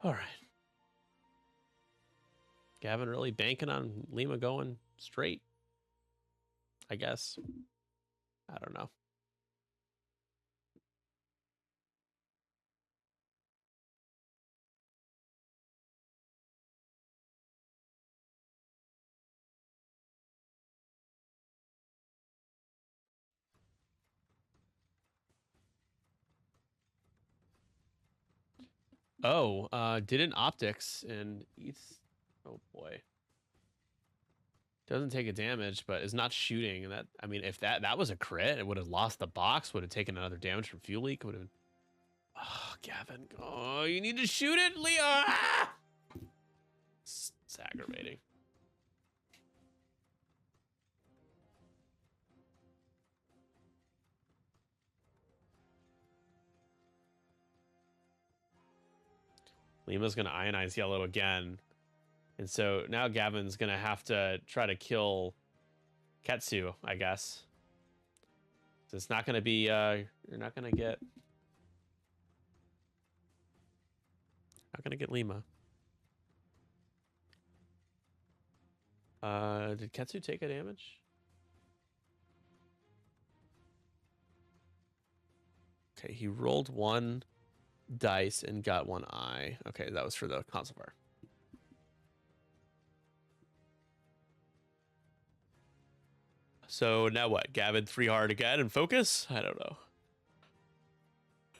All right. Gavin really banking on Lima going straight, I guess. I don't know. Oh, didn't optics and eats. Oh boy. Doesn't take a damage, but is not shooting. And that, I mean, if that was a crit, it would have lost the box, would have taken another damage from fuel leak, would have. Oh, Gavin. Oh, you need to shoot it, Leo. Ah! It's aggravating. Lima's going to ionize yellow again. And so now Gavin's going to have to try to kill Ketsu, I guess. So it's not going to be, you're not going to get... Not going to get Lima. Did Ketsu take a damage? Okay, he rolled one dice and got one eye. Okay, that was for the console bar. So now what? Gavin 3 hard again and focus? I don't know.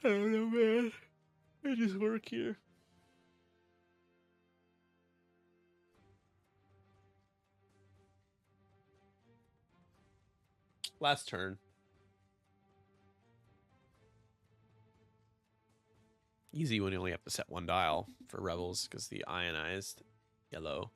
I don't know, man. I just work here. Last turn. Easy when you only have to set one dial for rebels because the ionized yellow.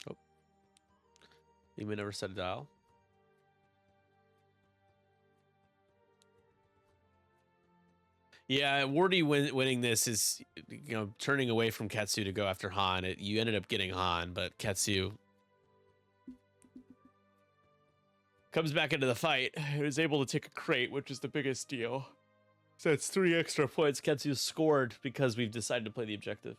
Oh. Lima never set a dial. Yeah, Wardy winning this is, you know, turning away from Ketsu to go after Han. You ended up getting Han, but Ketsu comes back into the fight. He was able to take a crate, which is the biggest deal. So it's 3 extra points Ketsu scored because we've decided to play the objective.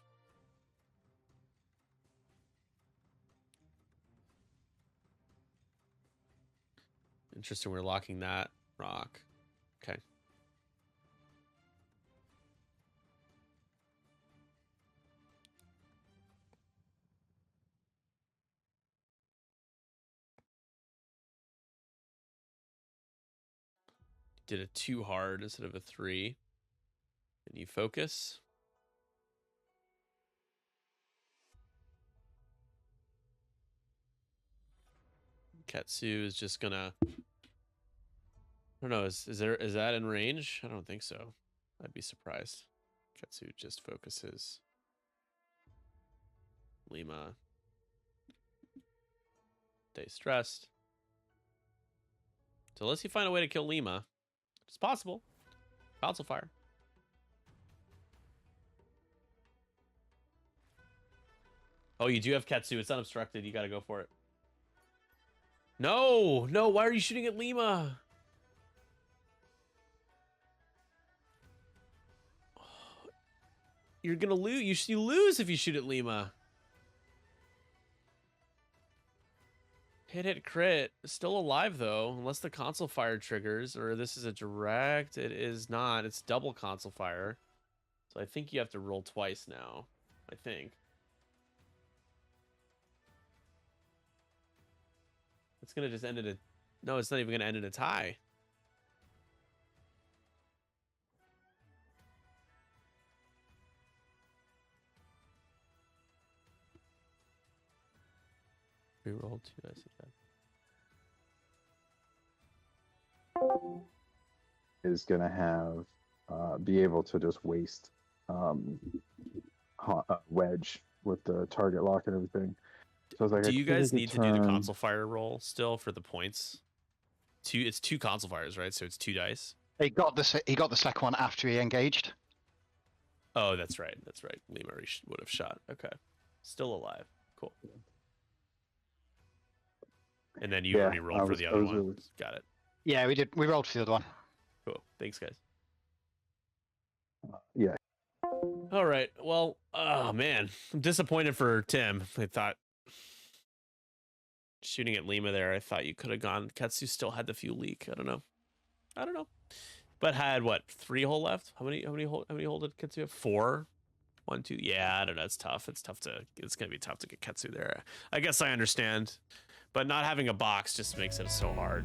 Interesting, we're locking that rock. Okay. Did a 2 hard instead of a 3. And you focus. Ketsu is just gonna... I don't know, is that in range? I don't think so. I'd be surprised. Ketsu just focuses. Lima. Stay stressed. So unless you find a way to kill Lima, it's possible. Console fire. Oh, you do have Ketsu. It's unobstructed. You got to go for it. No, no, why are you shooting at Lima? You're gonna lose. You lose if you shoot at Lima. Hit crit. Still alive though, unless the console fire triggers, or this is a direct. It is not. It's double console fire. So I think you have to roll twice now. I think. It's gonna just end in a. No, it's not even gonna end in a tie. Reroll 2 dice attack. Is gonna have be able to just waste wedge with the target lock and everything. So I was like, do you guys need to do the console fire roll still for the points? It's 2 console fires, right? So it's 2 dice. He got the second one after he engaged. Oh, that's right. That's right. Lima would have shot. Okay, still alive. Cool. And then you already rolled for the other one. Really... Got it. Yeah, we did. We rolled for the other one. Cool. Thanks, guys. Yeah. All right. Well, oh man, I'm disappointed for Tim. I thought shooting at Lima there, I thought you could have gone. Ketsu still had the few leak. I don't know. But had what, 3 hole left? How many hole did Ketsu have? 4. 1, 2. Yeah, I don't know. It's tough. It's gonna be tough to get Ketsu there. I guess I understand, but not having a box just makes it so hard.